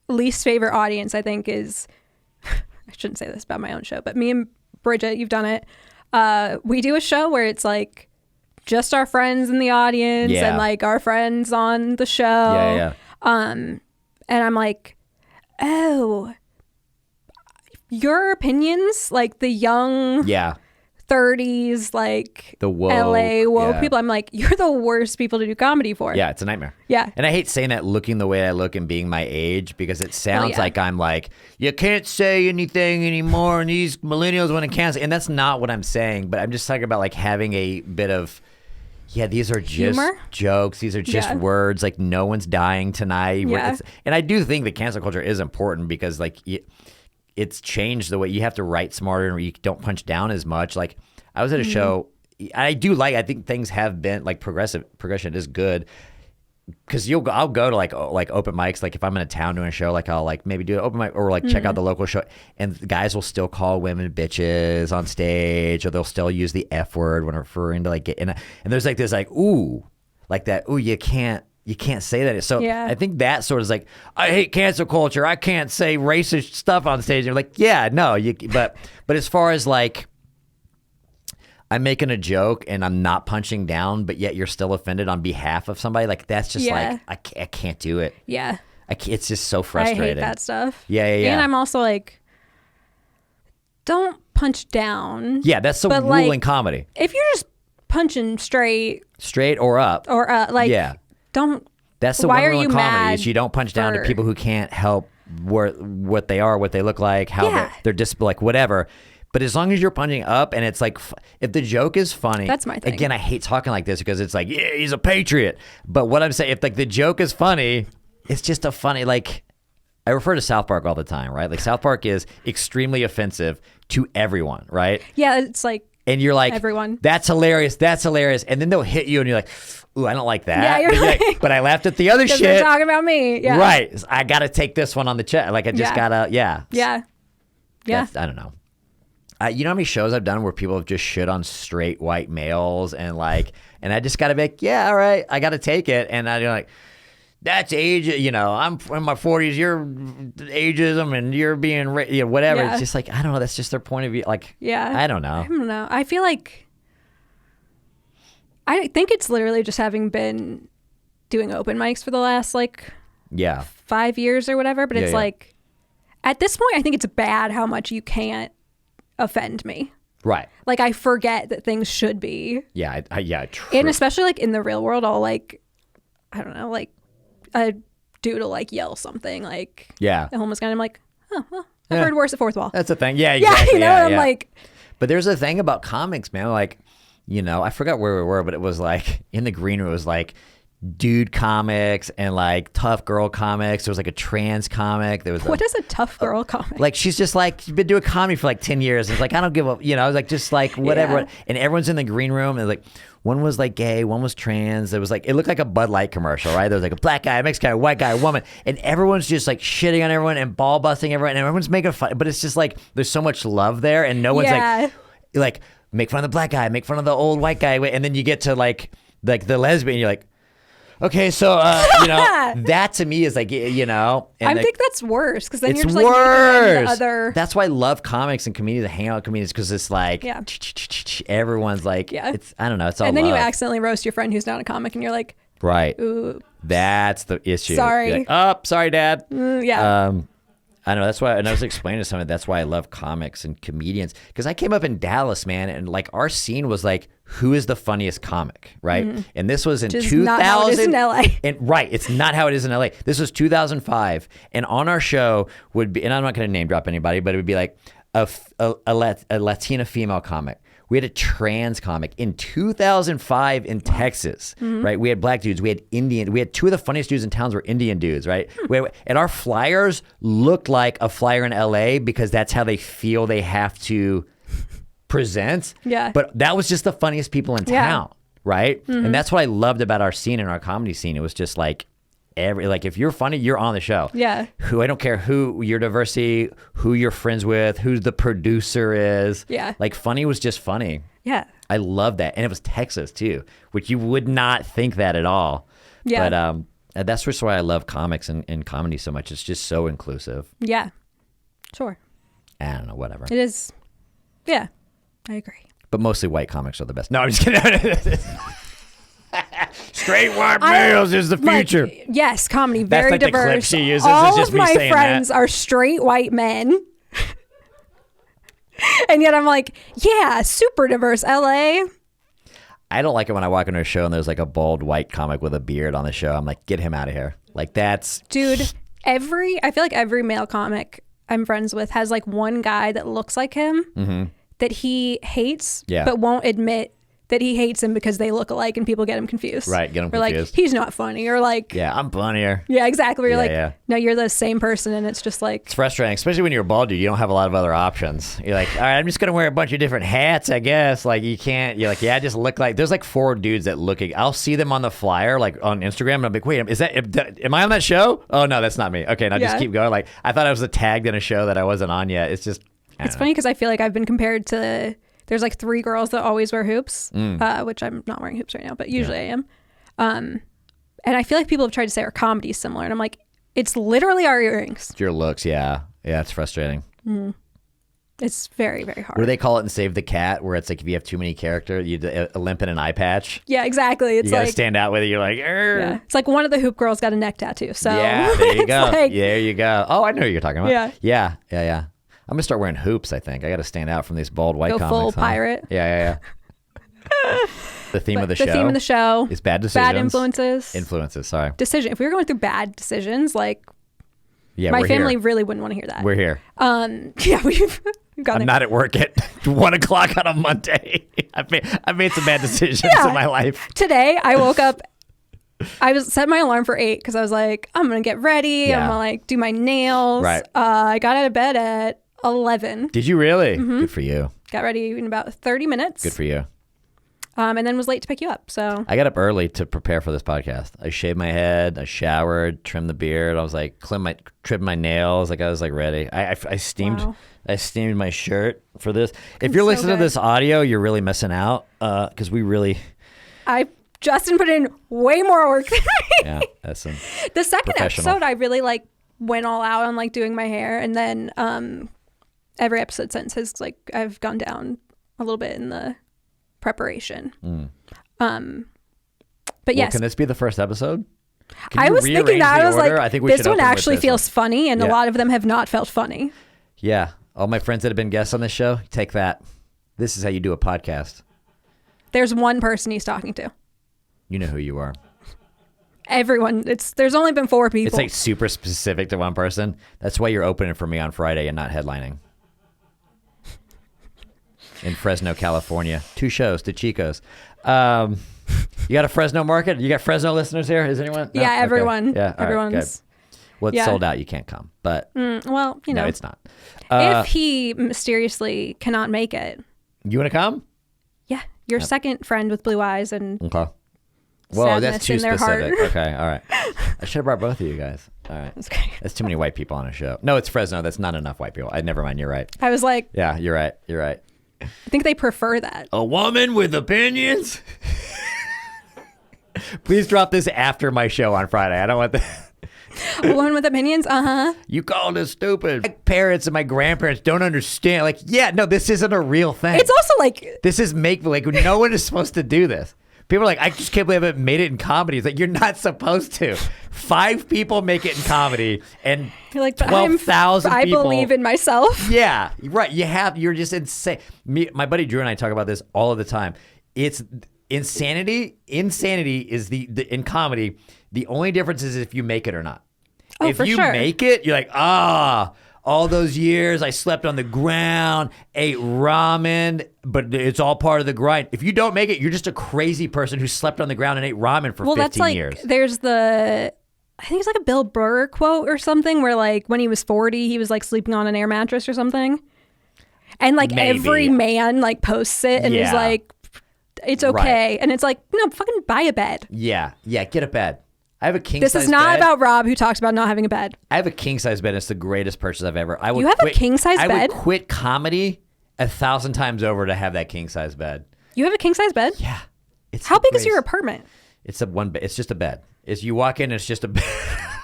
least favorite audience, I think, is I shouldn't say this about my own show, but me and Bridget, you've done it. We do a show where it's like just our friends in the audience and like our friends on the show. And I'm like, oh, your opinions, like the young 30s, like the woke, LA woke people. I'm like, you're the worst people to do comedy for. Yeah, it's a nightmare. Yeah. And I hate saying that looking the way I look and being my age because it sounds like I'm like, you can't say anything anymore and these millennials want to cancel. And that's not what I'm saying, but I'm just talking about like having a bit of, these are just humor? Jokes. These are just words. Like no one's dying tonight. And I do think that cancel culture is important because like it's changed the way you have to write smarter and you don't punch down as much. Like I was at a show, I think things have been like progression is good because I'll go to like open mics. Like if I'm in a town doing a show, like I'll like maybe do an open mic or like check out the local show and the guys will still call women bitches on stage or they'll still use the F word when referring to like and there's like this like, ooh, like that. Ooh, you can't say that. So I think that sort of is like, I hate cancel culture. I can't say racist stuff on stage. And you're like, but as far as like, I'm making a joke and I'm not punching down, but yet you're still offended on behalf of somebody. Like that's just like, I can't do it. Yeah. It's just so frustrating. I hate that stuff. Yeah. And I'm also like, don't punch down. Yeah, that's the rule in comedy. If you're just punching straight or up. Don't. That's the one rule in comedy is you don't punch down to people who can't help what they are, what they look like, how they're like whatever. But as long as you're punching up and it's like, if the joke is funny, that's my thing. Again, I hate talking like this because it's like, yeah, he's a patriot. But what I'm saying, if like the joke is funny, it's just a funny, like, I refer to South Park all the time, right? Like South Park is extremely offensive to everyone, right? Yeah, it's like, and you're like, everyone. That's hilarious. And then they'll hit you and you're like, ooh, I don't like that. Yeah, you're like, but I laughed at the other shit. They're talking about me. Yeah. Right. I got to take this one on the chin. Like I just gotta, Yeah. I don't know. You know how many shows I've done where people have just shit on straight white males and I just got to be like, yeah, all right, I got to take it. And I'm like, that's age, you know, I'm in my 40s, you're ageism and you're being, whatever. Yeah. It's just like, I don't know. That's just their point of view. Like, I don't know. I feel like, I think it's literally just having been doing open mics for the last 5 years or whatever. But it's like, at this point, I think it's bad how much you can't offend me. Right. Like I forget that things should be. Yeah. True. And especially like in the real world, I'll I don't know, like a dude will yell something like a homeless guy. And I'm like, oh, well, I've heard worse at Fourth Wall. That's the thing. Yeah, exactly. Yeah, I'm like. But there's a thing about comics, man. Like, you know, I forgot where we were, but it was like in the green room, it was like dude comics and tough girl comics. There was a trans comic. There was what is a tough girl comic? Like she's just she's been doing comedy for 10 years. It's I don't give a, I was just whatever. Yeah. And everyone's in the green room and one was gay, one was trans. There was it looked like a Bud Light commercial, right? There was a black guy, a Mexican guy, a white guy, a woman, and everyone's just shitting on everyone and ball busting everyone, and everyone's making fun. But it's just there's so much love there, and no one's make fun of the black guy, make fun of the old white guy, and then you get to the lesbian, you're like, Okay, so that to me is like, and I think that's worse because then it's you're just like making them worse. the other. That's why I love comics and comedians, hang out with comedians, because it's like Yeah. everyone's like, Yeah. it's I don't know, it's all And then you love. accidentally roast your friend who's not a comic, and you're like, Right. ooh, That's the issue. Sorry. You're like, oh, sorry, Dad. yeah. I know, that's why, and I was explaining to someone, that's why I love comics and comedians, because I came up in Dallas, man, and like our scene was like, who is the funniest comic, right? And this was in Which is 2000. not how it is in LA. And right, it's not how it is in LA. This was 2005, and on our show would be, and I'm not going to name drop anybody, but it would be like a Latina female comic. We had a trans comic in 2005 in Texas, right? We had black dudes. We had Indian. We had two of the funniest dudes in towns were Indian dudes, right? And our flyers looked like a flyer in LA because that's how they feel they have to present. Yeah. But that was just the funniest people in Yeah. town, right? And that's what I loved about our scene and our comedy scene. It was just like, if you're funny, you're on the show. Yeah. I don't care who your diversity, who you're friends with, who the producer is. Yeah. Like funny was just funny. Yeah. I love that. And it was Texas too, which you would not think that at all. Yeah. But that's just why I love comics and comedy so much. It's just so inclusive. Yeah. Sure. I don't know, whatever. It is. Yeah. I agree. But mostly white comics are the best. No, I'm just kidding. Straight white males is the future. Like, yes, comedy, That's very like the diverse. clip she uses, All is just of me my saying friends that. are straight white men. And yet I'm like, yeah, super diverse LA. I don't like it when I walk into a show and there's like a bald white comic with a beard on the show. I'm like, get him out of here. Like that's Dude, I feel like every male comic I'm friends with has like one guy that looks like him that he hates, Yeah. but won't admit that he hates him because they look alike and people get him confused. Right, get him or confused. like, he's not funny. Or like, yeah, I'm funnier. yeah, exactly. Where you're Yeah, like, yeah. no, you're the same person. And it's just like, It's frustrating, especially when you're a bald dude. You don't have a lot of other options. You're like, all right, I'm just gonna wear a bunch of different hats, I guess. Like you can't. You're like, yeah, I just look like. There's like 4 dudes that look. I'll see them on the flyer, like on Instagram, and I'm like, wait, am I on that show? Oh no, that's not me. Okay, now just Yeah. keep going. Like I thought I was tagged in a show that I wasn't on yet. It's just. it's funny because I feel like I've been compared to, there's like 3 girls that always wear hoops, which I'm not wearing hoops right now, but usually I am. And I feel like people have tried to say our comedy's similar. And I'm like, it's literally our earrings. It's your looks, yeah, it's frustrating. It's very, very hard. What do they call it in Save the Cat? Where it's like if you have too many characters, you a limp and an eye patch. Yeah, exactly. It's You gotta like, stand out with it. You're like, yeah. It's like one of the hoop girls got a neck tattoo. So yeah, there you it's go. like- There you go. Oh, I know what you're talking about. Yeah. Yeah. I'm gonna start wearing hoops. I think I got to stand out from these bald white Go comics. full huh? pirate. Yeah. The theme of the show. The theme of the show is bad decisions. bad influences. Influences. Sorry. Decision. If we were going through bad decisions, like Yeah, my we're family Here. really wouldn't want to hear that. We're here. Yeah, we've got I'm it. not at work at 1 o'clock on a Monday. I've made some bad decisions Yeah. in my life. Today I woke up. I set my alarm for 8 because I was like, I'm gonna get ready. Yeah. I'm gonna like do my nails. Right. I got out of bed at 11. Did you really? Good for you. Got ready in about 30 minutes. Good for you. And then was late to pick you up. So I got up early to prepare for this podcast. I shaved my head, I showered, trimmed the beard. I was like, trimmed my nails. Like I was like ready. I steamed. Wow. I steamed my shirt for this. If you're so listening to good. this audio, you're really missing out because we really, Justin put in way more work than me. yeah, that's some. The second Professional. episode, I really like went all out on like doing my hair, and then every episode since has like I've gone down a little bit in the preparation. But yes, Well, can this be the first episode? Can I you was thinking rearrange that the I was order? like, I think we this should one open with actually this feels funny, and a Yeah. lot of them have not felt funny. Yeah, all my friends that have been guests on this show, take that. This is how you do a podcast. There's one person he's talking to. You know who you are. Everyone, there's only been 4 people. It's like super specific to one person. That's why you're opening for me on Friday and not headlining. In Fresno, California. 2 shows, the Chicos. You got a Fresno market? You got Fresno listeners here? Is anyone? No? yeah, Okay. everyone. Yeah, all right, everyone's. good. Well, it's yeah. sold out. You can't come. But Well, you know, no, it's not. if he mysteriously cannot make it, You want to come? yeah, your second friend with blue eyes and Okay. Whoa, sadness that's too in their specific. heart. Okay, all right. I should have brought both of you guys. All right. That's great. That's too many white people on a show. No, it's Fresno. That's not enough white people. Never mind. You're right. I was like, Yeah, you're right. You're right. I think they prefer that. A woman with opinions? Please drop this after my show on Friday. I don't want the A woman with opinions. You called us stupid. My parents and my grandparents don't understand. Like, yeah, no, this isn't a real thing. It's also like This is make like no one is supposed to do this. People are like, I just can't believe I haven't made it in comedy. It's like you're not supposed to. 5 people make it in comedy, and you're like, but 12,000 I people. believe in myself. Yeah, right. You're just insane. My buddy Drew and I talk about this all of the time. It's insanity. Insanity is the in comedy. The only difference is if you make it or not. Oh, if for you sure. make it, you're like, all those years I slept on the ground, ate ramen, but it's all part of the grind. If you don't make it, you're just a crazy person who slept on the ground and ate ramen for 15 that's like, years. There's I think it's like a Bill Burr quote or something where like when he was 40, he was like sleeping on an air mattress or something. And like Maybe. every man like posts it and is Yeah. like, it's okay. Right. And it's like, no, fucking buy a bed. Yeah, get a bed. I have a king This size is not bed. about Rob who talks about not having a bed. I have a king size bed. It's the greatest purchase I've ever. I would You have a quit, king-size I bed? would quit comedy 1,000 times over to have that king size bed. You have a king size bed? Yeah. It's How the big is your greatest. apartment? It's a one bed. It's just a bed. You walk in, it's just a bed.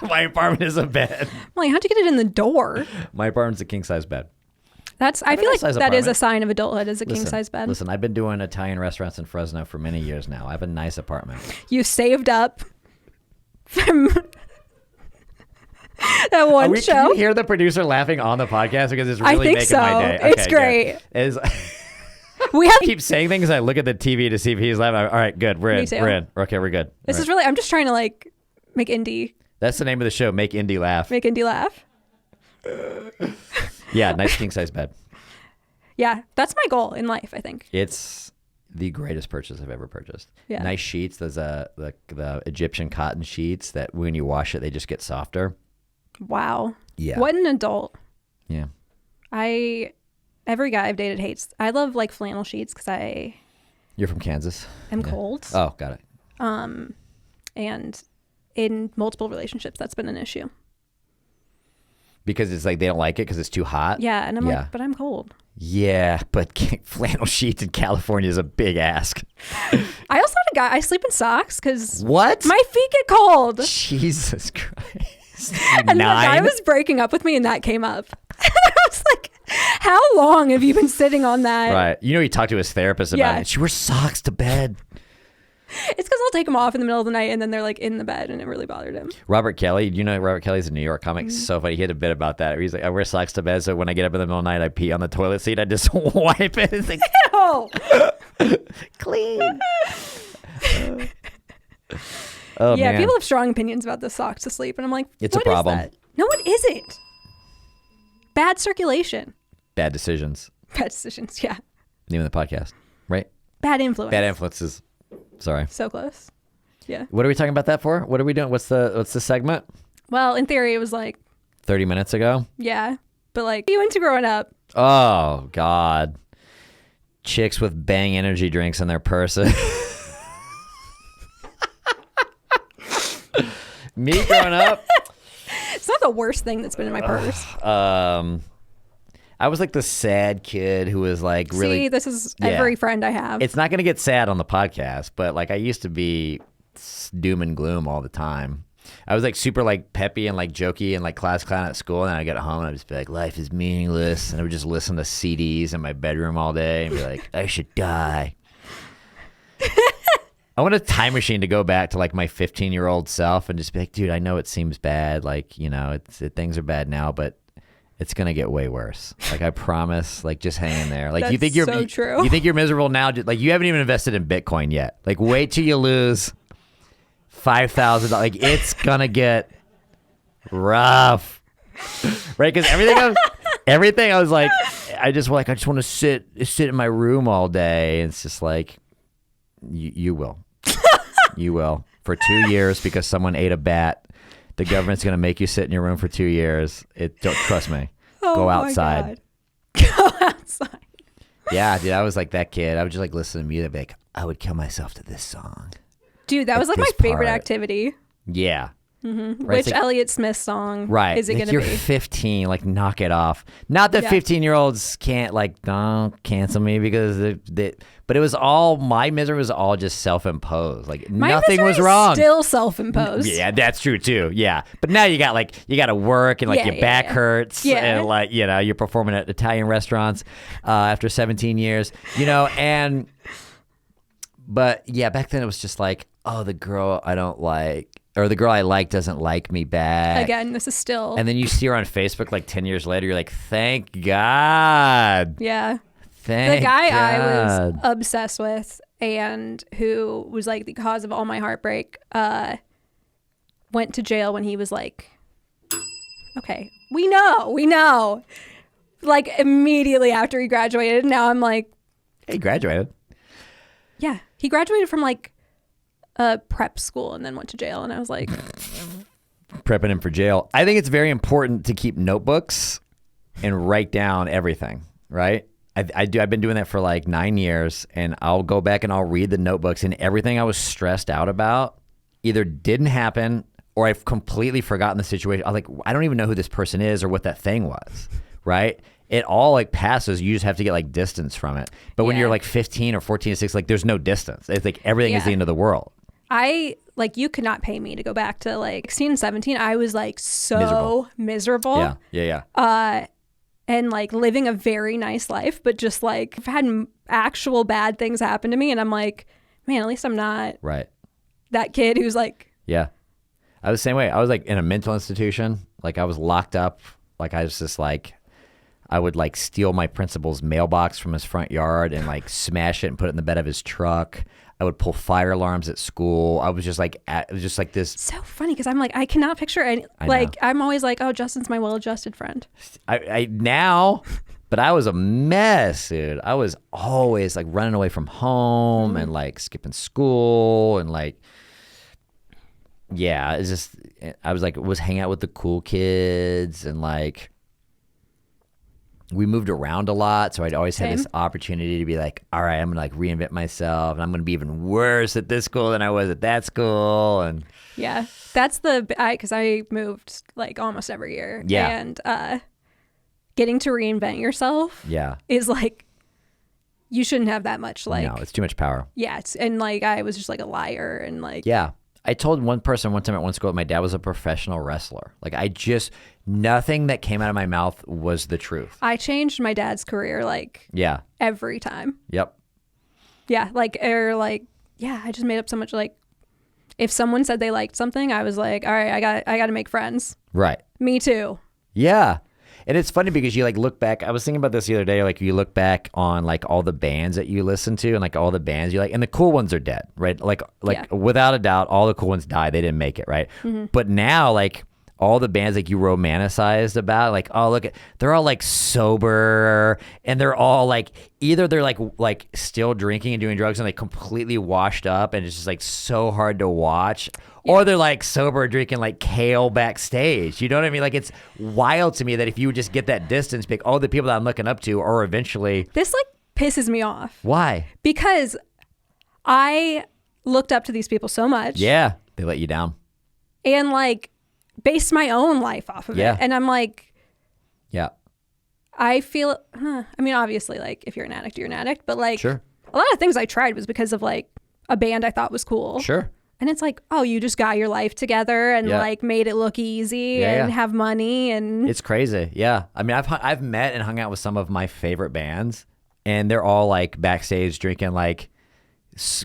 My apartment is a bed. I'm like, how'd you get it in the door? My apartment's a king size bed. I feel like nice-size that is a apartment. sign of adulthood, is a king size bed. Listen, I've been doing Italian restaurants in Fresno for many years now. I have a nice apartment. You saved up from that one Can show. you hear the producer laughing on the podcast because it's I really think making so. my day? It's Okay, great. good. We have I keep saying things. I look at the TV to see if he's laughing. All right, good. We're Me in. too. We're in. Okay, we're good. this All is right. really. I'm just trying to like make Indy That's the name of the show. Make Indy laugh. laugh. Yeah, nice king size bed. Yeah, that's my goal in life. I think. It's the greatest purchase I've ever purchased. Yeah. Nice sheets. There's the Egyptian cotton sheets that when you wash it, they just get softer. Wow. Yeah. What an adult. Yeah. Every guy I've dated hates. I love like flannel sheets because I You're from Kansas. am Yeah. cold. Oh, got it. And in multiple relationships, that's been an issue. Because it's like they don't like it because it's too hot. Yeah, and I'm Yeah. like, but I'm cold. Yeah, but flannel sheets in California is a big ask. I also had a guy. I sleep in socks because What? my feet get cold. Jesus Christ. And the guy 9? was breaking up with me, and that came up. I was like, "How long have you been sitting on that?" Right. You know, he talked to his therapist about Yeah. it. She wears socks to bed. It's because I'll take them off in the middle of the night, and then they're like in the bed, and it really bothered him. Robert Kelly, you know Robert Kelly's a New York comic. Mm-hmm. So funny. He had a bit about that. He's like, I wear socks to bed, so when I get up in the middle of the night, I pee on the toilet seat. I just wipe it. It's like Oh, clean. Oh yeah. man, People have strong opinions about the socks to sleep, and I'm like, It's a "What is problem. that?" No, it isn't. Bad circulation. bad decisions. Bad decisions. Yeah. Name of the podcast, right? Bad influence. Bad influences. Sorry. So close. Yeah. What are we talking about that for? What are we doing? What's the segment? Well, in theory, it was like, 30 minutes ago. yeah, but like, you into growing up. Oh God, chicks with Bang energy drinks in their purses. Me growing up, It's not the worst thing that's been in my purse. I was like the sad kid who was like really. See, this is Yeah. every friend I have. It's not gonna get sad on the podcast, but like I used to be doom and gloom all the time. I was like super like peppy and like jokey and like class clown at school, and then I get home and I'd just be like, life is meaningless, and I would just listen to CDs in my bedroom all day and be like, I should die. I want a time machine to go back to like my 15-year-old self and just be like, dude, I know it seems bad, like, you know, things are bad now, but it's gonna get way worse. Like I promise. Like just hang in there. Like you That's think you're so true. You think you're miserable now. Like you haven't even invested in Bitcoin yet. Like wait till you lose $5,000. Like it's gonna get rough, right? Because everything I was like, I just want to sit in my room all day. And it's just like you will, you will for 2 years because someone ate a bat. The government's gonna make you sit in your room for 2 years. Don't trust me. Oh Go my outside. God. Go outside. Yeah, dude, I was like that kid. I would just like listen to music. Like I would kill myself to this song. Dude, that was like my this favorite part. activity. Yeah, Right? Which It's like, Elliott Smith song right. is it Like, going to you're be? 15. Like, knock it off. Not that Yeah. 15-year-olds can't, like, don't cancel me because but it was all, my misery was all just self-imposed. Like, My nothing was misery is wrong. Still self-imposed. Yeah, that's true too. Yeah, but now you got to work and like Yeah, your yeah, back yeah. hurts Yeah. and like you're performing at Italian restaurants after 17 years. But yeah, back then it was just like, oh, the girl I don't like or the girl I like doesn't like me back. Again, this is still. And then you see her on Facebook like 10 years later. You're like, thank God. Yeah. Thank The guy God. I was obsessed with and who was like the cause of all my heartbreak went to jail when he was like, okay, we know. Like immediately after he graduated. Now I'm like, He graduated. yeah, he graduated from like a prep school and then went to jail. And I was like, Prepping him for jail. I think it's very important to keep notebooks and write down everything, right? I do. I've been doing that for like 9 years, and I'll go back and I'll read the notebooks, and everything I was stressed out about either didn't happen or I've completely forgotten the situation. I'm like, I don't even know who this person is or what that thing was, right? It all like passes. You just have to get like distance from it. But when Yeah. you're like 15 or 14 or 16, like there's no distance. It's like everything is Yeah. the end of the world. you could not pay me to go back to like 16, 17. I was like so miserable. Yeah. And like living a very nice life, but just like I've had actual bad things happen to me. And I'm like, man, at least I'm not Right. that kid who's like, Yeah. I was the same way. I was like in a mental institution. Like I was locked up. Like I was just like, I would like steal my principal's mailbox from his front yard and like smash it and put it in the bed of his truck. I would pull fire alarms at school. I was just like, it was just like this. so funny because I'm like, I cannot picture any, I like, know. I'm always like, oh, Justin's my well-adjusted friend. I now, but I was a mess, dude. I was always like running away from home and like skipping school and like, yeah, it's just, I was like, was hanging out with the cool kids and like, we moved around a lot. So I'd always had this Same. opportunity to be like, all right, I'm going to like reinvent myself and I'm going to be even worse at this school than I was at that school. And Yeah. That's because I moved like almost every year. Yeah. And getting to reinvent yourself yeah, is like, you shouldn't have that much like, no, it's too much power. yeah. And like, I was just like a liar and like, Yeah. I told one person one time at one school, my dad was a professional wrestler. Like nothing that came out of my mouth was the truth. I changed my dad's career like Yeah. every time. Yep. Yeah. Yeah, I just made up so much. Like, if someone said they liked something, I was like, all right, I got to make friends. Right. Me too. Yeah. And it's funny because you like look back. I was thinking about this the other day. Like you look back on like all the bands that you listen to and like all the bands you like, and the cool ones are dead, right? Like Yeah. without a doubt, all the cool ones died. They didn't make it, right? But now like all the bands like you romanticized about, like, oh look, they're all like sober and they're all like either they're like still drinking and doing drugs and like completely washed up and it's just like so hard to watch. Or they're like sober drinking like kale backstage. You know what I mean? Like it's wild to me that if you would just get that distance, pick all the people that I'm looking up to are eventually. This like pisses me off Why? because I looked up to these people so much. Yeah. They let you down. And like based my own life off of Yeah. it. And I'm like, Yeah. I feel, I mean, obviously, like if you're an addict, you're an addict. But like Sure. a lot of things I tried was because of like a band I thought was cool. Sure. And it's like, oh, you just got your life together and Yeah. like made it look easy Yeah, and yeah. have money and It's crazy. Yeah. I mean, I've met and hung out with some of my favorite bands and they're all like backstage drinking like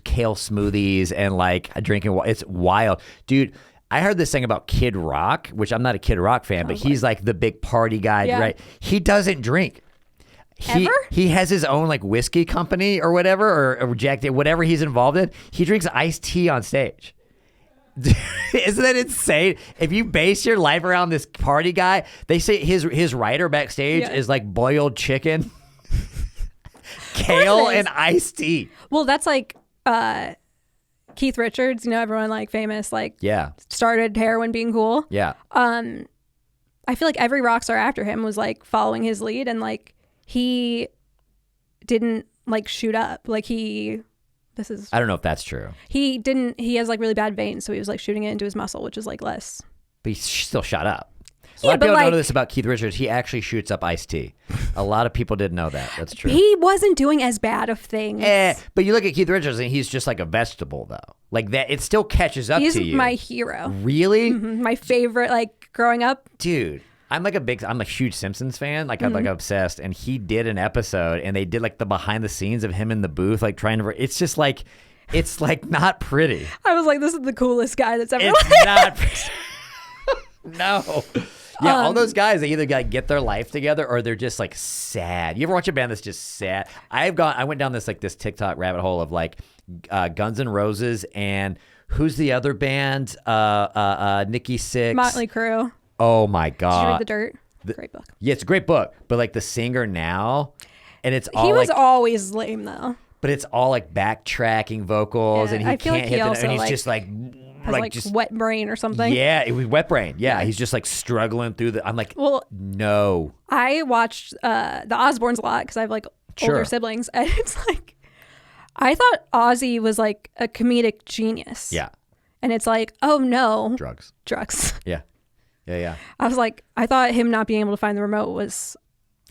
kale smoothies and like drinking. It's wild. Dude, I heard this thing about Kid Rock, which I'm not a Kid Rock fan, but he's like the big party guy, Yeah. right? He doesn't drink. Ever? He has his own like whiskey company or whatever, or Jack, whatever he's involved in. He drinks iced tea on stage. Isn't that insane? If you base your life around this party guy, they say his rider backstage Yeah. is like boiled chicken, kale, is. and iced tea. well, that's like Keith Richards, you know, everyone like famous, like Yeah, started heroin being cool. yeah, I feel like every rock star after him was like following his lead and like he didn't like shoot up. Like he this is I don't know if that's true, he has like really bad veins, so he was like shooting it into his muscle, which is like less. but he still shot up. A Yeah, lot of but people don't like know this about Keith Richards. He actually shoots up iced tea. A lot of people didn't know that. That's true. he wasn't doing as bad of things. But you look at Keith Richards and he's just like a vegetable, though. Like that, it still catches up He's to you. my hero. Really? My favorite, like growing up. Dude, I'm a huge Simpsons fan. Like I'm Mm-hmm. like obsessed. And he did an episode, and they did like the behind the scenes of him in the booth, like trying to. It's just like, it's like not pretty. I was like, this is the coolest guy that's ever. It's not. No. Yeah, all those guys, they either get their life together or they're just like sad. You ever watch a band that's just sad? I went down this TikTok rabbit hole of like Guns N' Roses and who's the other band? Nikki Sixx. Motley Crue. Oh my Did you read God. The Dirt? Great book. Yeah, it's a great book, but like the singer now, and it's all He was like, always lame though. but it's all like backtracking vocals, Yeah, and he I feel can't like hit he the, also, and he's like, just like Has like just wet brain or something. yeah, it was Wet Brain. Yeah, he's just like struggling through the. I'm like, Well, no. I watched the Osbournes a lot because I have like Sure. older siblings, and it's like I thought Ozzy was like a comedic genius. Yeah, And it's like, oh no, drugs. drugs. Yeah, yeah. I was like, I thought him not being able to find the remote was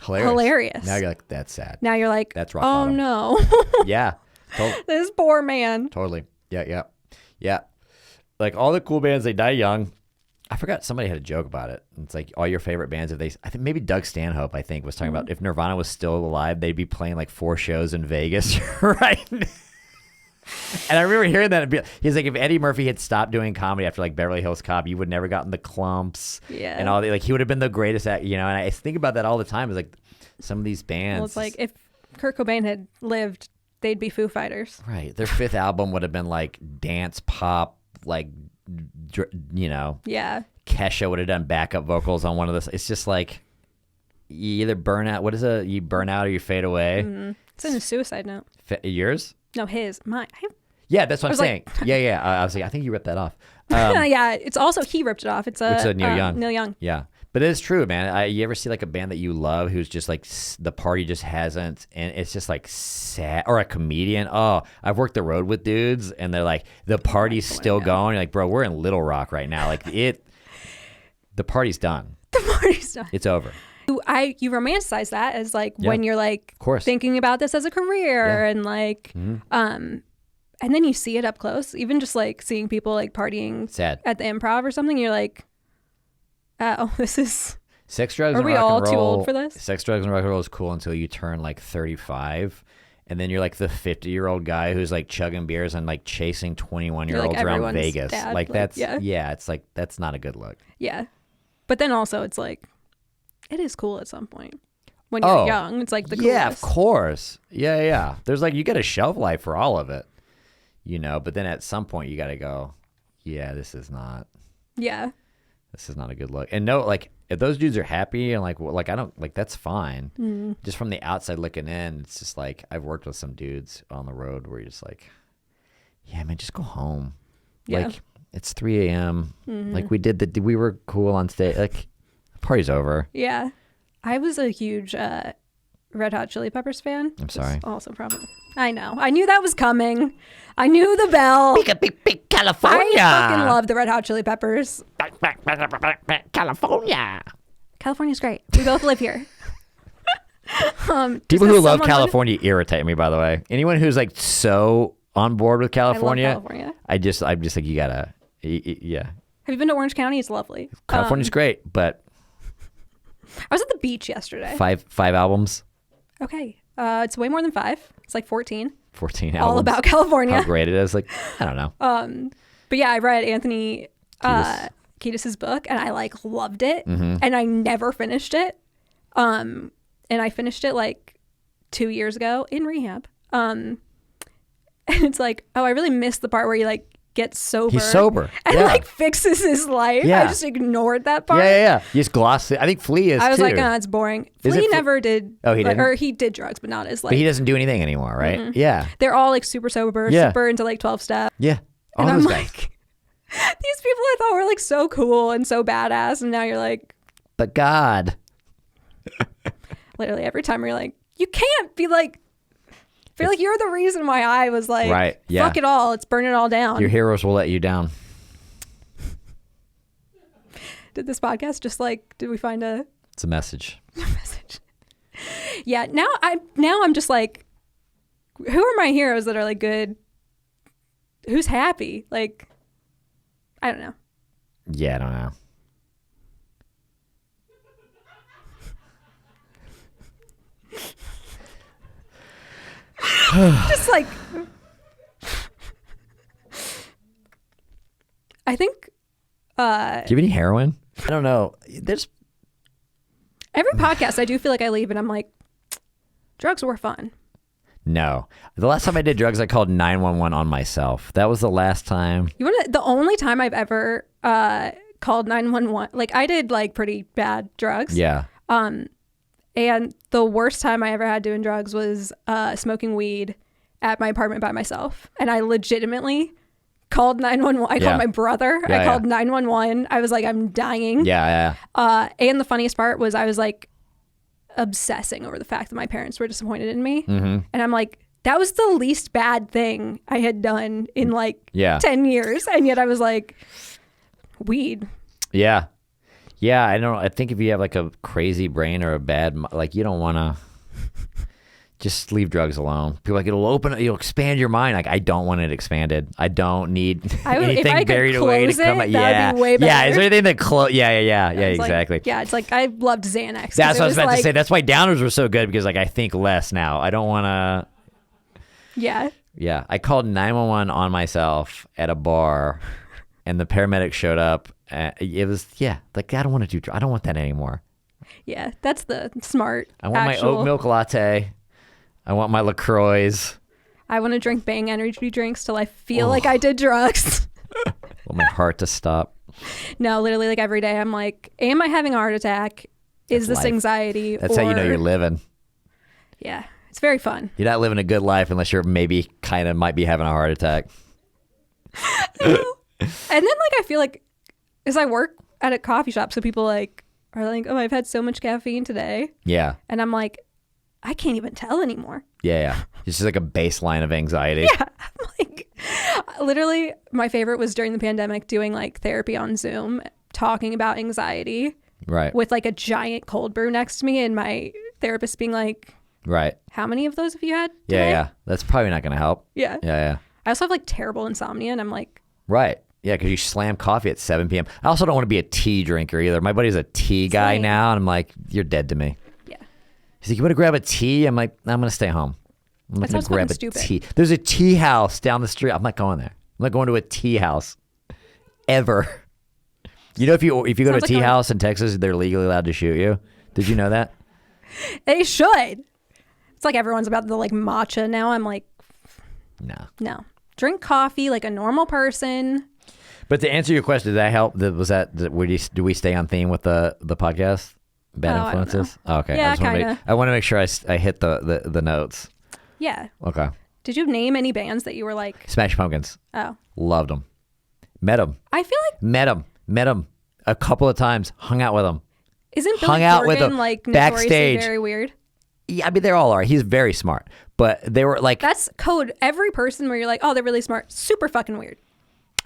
hilarious. Now you're like, that's sad. Now you're like, That's rock oh bottom. no, Yeah, this poor man. totally. Yeah. Like all the cool bands, they die young. I forgot somebody had a joke about it. It's like all your favorite bands. I think maybe Doug Stanhope, I think, was talking about if Nirvana was still alive, they'd be playing like 4 shows in Vegas right now. And I remember hearing that. He's like, if Eddie Murphy had stopped doing comedy after like Beverly Hills Cop, you would never gotten the clumps. Yeah. And all the, like he would have been the greatest act, And I think about that all the time. It's like some of these bands. Well, it's like if Kurt Cobain had lived, they'd be Foo Fighters. Right. Their 5th album would have been like dance pop, like, Yeah. Kesha would have done backup vocals on one of those. It's just like you either burn out. What is it? You burn out or you fade away. It's in a suicide note. Yours? No, his. Mine. Yeah, that's what I'm was saying. like- Yeah. I was like, I think you ripped that off. Yeah. It's also, he ripped it off. It's It's a Neil Young. Neil Young. Yeah. But it is true, man. You ever see like a band that you love who's just like the party just hasn't, and it's just like sad, or a comedian? Oh, I've worked the road with dudes, and they're like, the party's still going. You're like, bro, we're in Little Rock right now. Like the party's done. The party's done. It's over. You romanticize that as like when you're like Of course. thinking about this as a career Yeah. and like and then you see it up close, even just like seeing people like partying Sad. at the Improv or something, you're like, oh, this is Sex, drugs, Are and we rock all and too roll. old for this? Sex, drugs, and rock and roll is cool until you turn like 35, and then you're like the 50-year-old guy who's like chugging beers and like chasing 21-year-olds around everyone's Vegas. dad, Like like, that's yeah. It's like that's not a good look. yeah. But then also it's like it is cool at some point. When you're young, it's like the coolest. Yeah, of course. Yeah. There's like you get a shelf life for all of it, But then at some point you got to go, yeah, this is not Yeah. a good look. And no, like if those dudes are happy and like I don't like that's fine. Just from the outside looking in, it's just like I've worked with some dudes on the road where you're just like, yeah, man, just go home. Yeah. Like it's 3 a.m. Like we were cool on stage. Like the party's over. Yeah. I was a huge Red Hot Chili Peppers fan. I'm sorry. Also probably. I know. I knew that was coming. I knew the bell. Big California. I fucking love the Red Hot Chili Peppers. California. California's great. We both live here. People who love someone California irritate me, by the way. Anyone who's like so on board with California, California. I'm just like, you gotta, yeah. Have you been to Orange County? It's lovely. California's great, but I was at the beach yesterday. five albums, Okay. It's way more than 5. It's like 14. 14 albums. All about California. How great it is. Like, I don't know. But yeah, I read Anthony Kiedis's book and I like loved it. Mm-hmm. And I never finished it. And I finished it like 2 years ago in rehab. And it's like, oh, I really missed the part where he like gets sober. He's sober. And Yeah. like fixes his life. Yeah. I just ignored that part. Yeah. You just glossed it. I think Flea is I was too. like, it's boring. Is it Flea Fle- never did. Oh, he like, didn't? Or he did drugs, but not as like. But he doesn't do anything anymore, right? Yeah. They're all like super sober, Yeah. super into like 12 step. Yeah. All And I'm those guys. like, these people I thought were like so cool and so badass. And now you're like, But God. literally every time you're like, you can't be like, feel like you're the reason why I was like, Right, yeah. fuck it all. Let's burn it all down. Your heroes will let you down. Did this podcast just like, did we find a It's a message. message? Yeah. Now I'm just like, who are my heroes that are like good? Who's happy? Like, I don't know. Yeah, I don't know. Just like, I think Do you have any heroin? I don't know. There's every podcast I do feel like I leave and I'm like, drugs were fun. no. The last time I did drugs, I called 911 on myself. That was the last time. You want to? The only time I've ever called 911, like I did like pretty bad drugs. Yeah. And the worst time I ever had doing drugs was smoking weed at my apartment by myself. And I legitimately called 911. I Yeah. called my brother. Yeah, I called yeah. 911. I was like, I'm dying. Yeah, yeah. And the funniest part was I was like obsessing over the fact that my parents were disappointed in me. Mm-hmm. And I'm like, that was the least bad thing I had done in like Yeah. 10 years. And yet I was like, weed. Yeah. Yeah, I don't know. I think if you have like a crazy brain or a bad, like you don't want to just leave drugs alone. People are like, it'll expand your mind. Like, I don't want it expanded. I don't need If anything I could buried away to close come it, out. that would be way Yeah, better. is there anything that Yeah, It's like- exactly. yeah, it's like I loved Xanax. 'cause That's it what I was about like, to say. That's why downers were so good because like I think less now. I don't want to. Yeah. Yeah, I called 911 on myself at a bar, and the paramedics showed up. It was like I don't want to do. I don't want that anymore. Yeah. That's the smart. I want my actual- oat milk latte. I want my LaCroix. I want to drink Bang energy drinks till I feel like I did drugs. I want my heart to stop. No, literally, like every day, I'm like, am I having a heart attack? Is That's this life. anxiety? That's how you know or- you're living. Yeah. It's very fun. You're not living a good life unless you're maybe kind of might be having a heart attack. And then, like, I feel like, because I work at a coffee shop, so people like are like, oh, I've had so much caffeine today. Yeah, And I'm like, I can't even tell anymore. yeah. It's just like a baseline of anxiety. I'm like, literally, my favorite was during the pandemic doing like therapy on Zoom, talking about anxiety Right, with like a giant cold brew next to me, and my therapist being like, right. how many of those have you had Yeah, today? yeah. That's probably not going to help. Yeah. Yeah. I also have like terrible insomnia, and I'm like, Right. Yeah, because you slam coffee at 7 p.m. I also don't want to be a tea drinker either. My buddy's a tea guy Same. now, and I'm like, you're dead to me. yeah. He's like, you want to grab a tea? I'm like, I'm going to stay home. I'm not That going sounds to grab a fucking stupid. tea. There's a tea house down the street. I'm not going there. I'm not going to a tea house ever. You know, if you go to a Sounds like tea a- house in Texas, they're legally allowed to shoot you. Did you know that? They should. It's like everyone's about the like matcha now. I'm like, No. no. Drink coffee like a normal person. But to answer your question, did that help? Do we stay on theme with the podcast? Bad Oh, I don't influences? Oh, okay. Yeah, I want to make sure I hit the notes. Yeah. Okay. Did you name any bands that you were like, Smash Pumpkins. oh, Loved them. Met them. I feel like Met them a couple of times. Hung out with them. isn't Billy Hung out with Corgan them like notoriously backstage. very weird? Yeah, I mean, they all are. He's very smart. But they were like, That's code. Every person where you're like, oh, they're really smart, super fucking weird.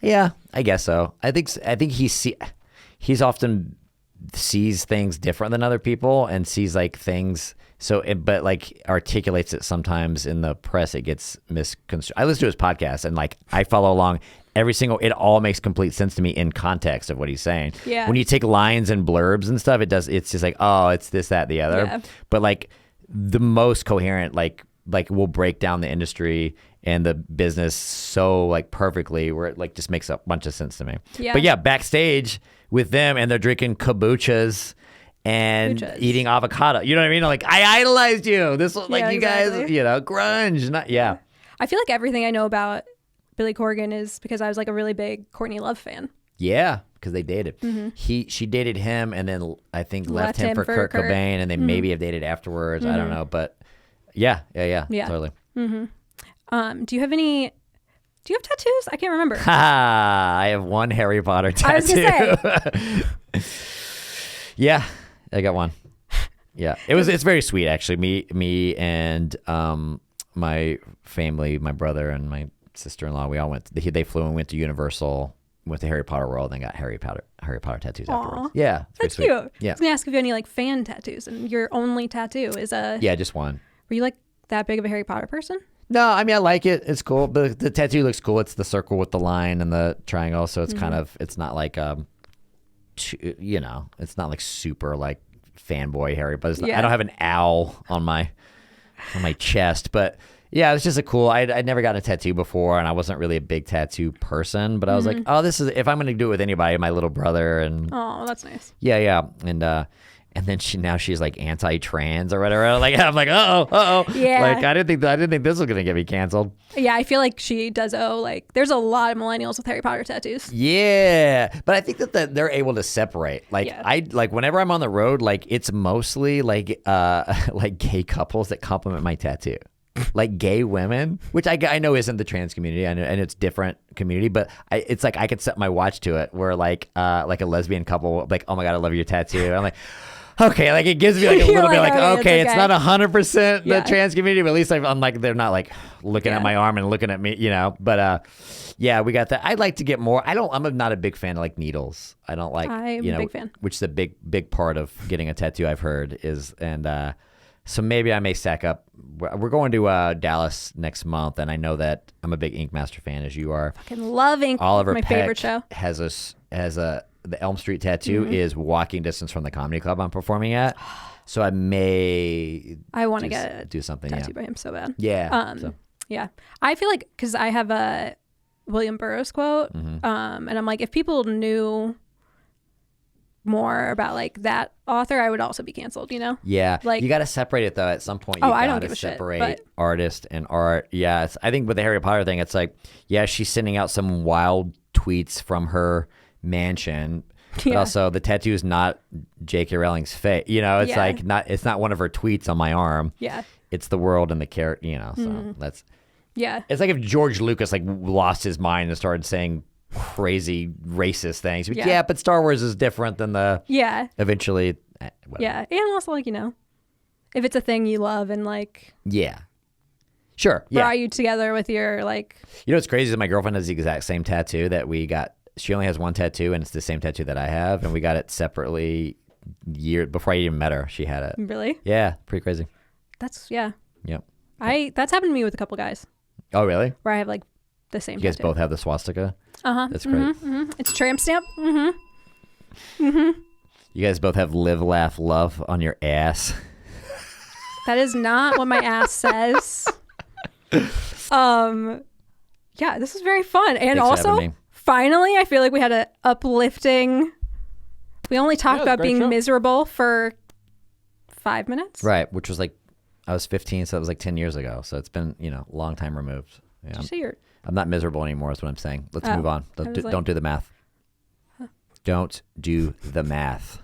yeah, I guess so. I think he's often sees things different than other people and sees like things. But like articulates it sometimes in the press. It gets misconstrued. I listen to his podcast and like I follow along it all makes complete sense to me in context of what he's saying. Yeah. When you take lines and blurbs and stuff, it's just like, oh, it's this, that, the other. Yeah. But like the most coherent, like will break down the industry and the business so like perfectly where it like just makes a bunch of sense to me. Yeah. But yeah, backstage with them and they're drinking kombuchas and Kombuchas. eating avocado. You know what I mean? Like I idolized you. This was like Yeah, you guys, exactly. grunge. Not yeah. I feel like everything I know about Billy Corgan is because I was like a really big Courtney Love fan. Yeah, because they dated. Mm-hmm. She dated him and then I think left him for Kurt Cobain and they maybe have dated afterwards. I don't know, but yeah, Yeah. totally. Do you have tattoos? I can't remember. Ha! I have one Harry Potter tattoo. I was gonna Yeah, I got one. Yeah, it's very sweet actually. Me and my family, my brother and my sister-in-law, we all went. They flew and went to Universal, went to Harry Potter World, and got Harry Potter tattoos afterwards. Yeah, it's That's pretty cute. sweet. Yeah, I was gonna ask if you have any like fan tattoos, and your only tattoo is a. yeah, just one. Were you like that big of a Harry Potter person? No, I mean I like it. It's cool. But the tattoo looks cool. It's the circle with the line and the triangle, so it's kind of it's not like it's not like super like fanboy Harry. But it's not, I don't have an owl on my chest. But yeah, it's just a cool. I'd never gotten a tattoo before, and I wasn't really a big tattoo person. But I was like, oh, this is if I'm going to do it with anybody, my little brother and Oh, that's nice. yeah, and then she's like anti-trans or whatever. Like I'm like, oh, Yeah. Like I didn't think this was gonna get me canceled. Yeah, I feel like she does owe like there's a lot of millennials with Harry Potter tattoos. Yeah, but I think that they're able to separate. Like Yeah. I like whenever I'm on the road, like it's mostly like like gay couples that compliment my tattoo. Like gay women, which I know isn't the trans community, I know, and it's different community, but it's like I could set my watch to it where like a lesbian couple like, oh my God, I love your tattoo. I'm like, okay, like it gives me like a You're little bit like, like, okay, it's it's not 100% the Yeah. trans community, but at least I'm like, they're not like looking at my arm and looking at me, but yeah, we got that. I'd like to get more. I'm not a big fan of like needles. I don't like, I'm a big fan. which is a big part of getting a tattoo I've heard is, and so maybe I may stack up. We're going to Dallas next month, and I know that I'm a big Ink Master fan, as you are. Fucking love Ink. Oliver my Peck favorite show. has the Elm Street tattoo is walking distance from the comedy club I'm performing at. So I may I want to get a do something. tattoo by him so bad. Yeah. Yeah. I feel like because I have a William Burroughs quote, and I'm like, if people knew more about like that author, I would also be canceled, Yeah, Like- you got to separate it though. At some point, you Oh, I don't got give to a shit, separate but- artist and art. Yeah, I think with the Harry Potter thing, it's like, yeah, she's sending out some wild tweets from her mansion, but Yeah. also the tattoo is not J.K. Rowling's face. It's Yeah. like it's not one of her tweets on my arm. Yeah. It's the world and the character. So that's. Yeah. It's like if George Lucas like lost his mind and started saying crazy racist things. But Yeah. but Star Wars is different than the Yeah. eventually. Whatever. Yeah. And also like, if it's a thing you love and like Yeah. Sure. Yeah. brought you together with your like, You know what's crazy is my girlfriend has the exact same tattoo that we got. She only has one tattoo, and it's the same tattoo that I have, and we got it separately year before I even met her. She had it. really? Yeah, pretty crazy. That's, yeah. Yep. That's happened to me with a couple guys Oh, really? where I have like the same You guys tattoo. both have the swastika? Uh-huh. That's great. It's a tramp stamp. You guys both have live, laugh, love on your ass. That is not what my ass says. Yeah, this was very fun. And Thanks for having also, me. finally, I feel like we had a uplifting. We only talked Yeah, about great being show. miserable for 5 minutes. Right, which was like, I was 15, so that was like 10 years ago. So it's been, a long time removed. Yeah, Did you say you're I'm not miserable anymore is what I'm saying. Let's Oh, move on. I was like- Don't do the math. Don't do the math.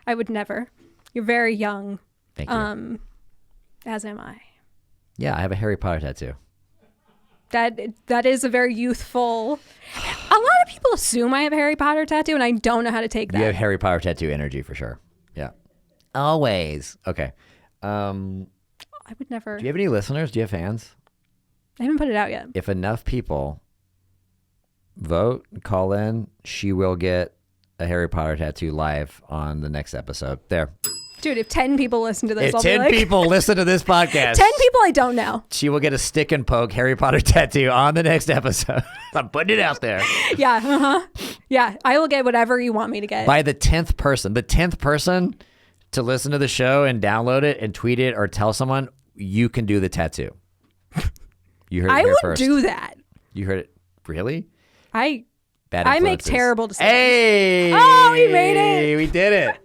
I would never. You're very young, Thank you. as am I. Yeah, I have a Harry Potter tattoo. That is a very youthful. A lot of people assume I have a Harry Potter tattoo, and I don't know how to take that. You have Harry Potter tattoo energy for sure. Yeah. Always. Okay. I would never. Do you have any listeners? Do you have fans? I haven't put it out yet. If enough people vote, call in, she will get a Harry Potter tattoo live on the next episode. There. Dude, if 10 people listen to this, If I'll 10 be like, people listen to this podcast, 10 people I don't know. she will get a stick and poke Harry Potter tattoo on the next episode. I'm putting it out there. Yeah, yeah, I will get whatever you want me to get. By the 10th person to listen to the show and download it and tweet it or tell someone, you can do the tattoo. You heard it I here would first. do that. You heard it. Really? I Bad make influences. terrible decisions. Hey! Oh, we made it. We did it.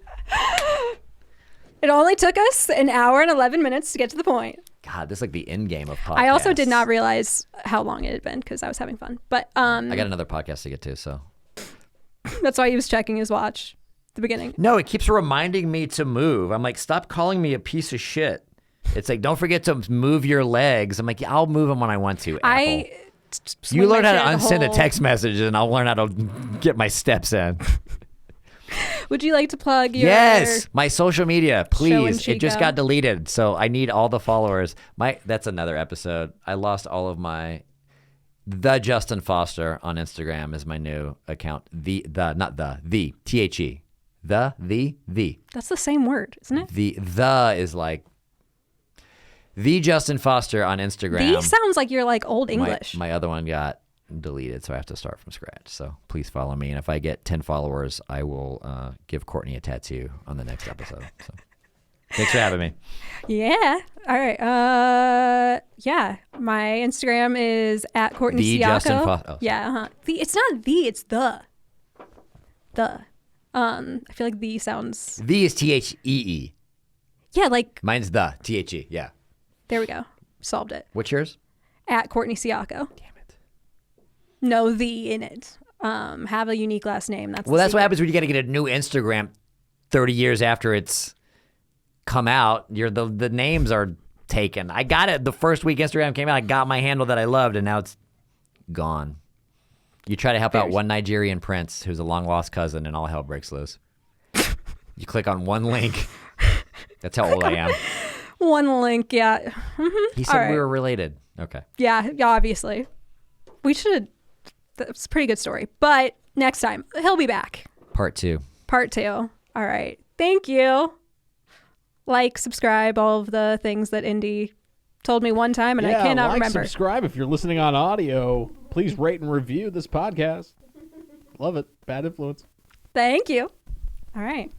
It only took us an hour and 11 minutes to get to the point. God, this is like the end game of podcasts. I also did not realize how long it had been because I was having fun. But I got another podcast to get to, so. that's why he was checking his watch at the beginning. No, it keeps reminding me to move. I'm like, stop calling me a piece of shit. It's like, don't forget to move your legs. I'm like, yeah, I'll move them when I want to. Apple. Swing You my learn how shit to at the unsend a hole. text message, and I'll learn how to get my steps in. Would you like to plug your? Yes, my social media, Show please. and It just Chico. got deleted, so I need all the followers. That's another episode. I lost all of my. The Justin Foster on Instagram is my new account. The THE. The. That's the same word, isn't it? The is like the Justin Foster on Instagram. The sounds like you're like old English. My other one got deleted, so I have to start from scratch. So please follow me, and if I get 10 followers, I will give Courtney a tattoo on the next episode. So thanks for having me. Yeah. All right. Yeah. My Instagram is at Courtney The Siako. Justin oh, Yeah. Uh-huh. It's not the. It's the. I feel like the sounds. The is THEE. Yeah. Like Mine's the THE. Yeah. there we go. Solved it. What's yours? At Courtney Siako. Damn it. No the in it. Have a unique last name. That's Well, the that's what secret. happens when you got to get a new Instagram 30 years after it's come out. The names are taken. I got it the first week Instagram came out. I got my handle that I loved, and now it's gone. You try to help out one Nigerian prince who's a long lost cousin, and all hell breaks loose. You click on one link. That's how old I am. One link. Yeah. He said All right. we were related. Okay. Yeah. Obviously. We should. That's a pretty good story. But next time he'll be back. Part 2. Part 2. All right. Thank you. Like, subscribe, all of the things that Indy told me one time, and I cannot remember. Subscribe if you're listening on audio. Please rate and review this podcast. Love it. Bad influence. Thank you. All right.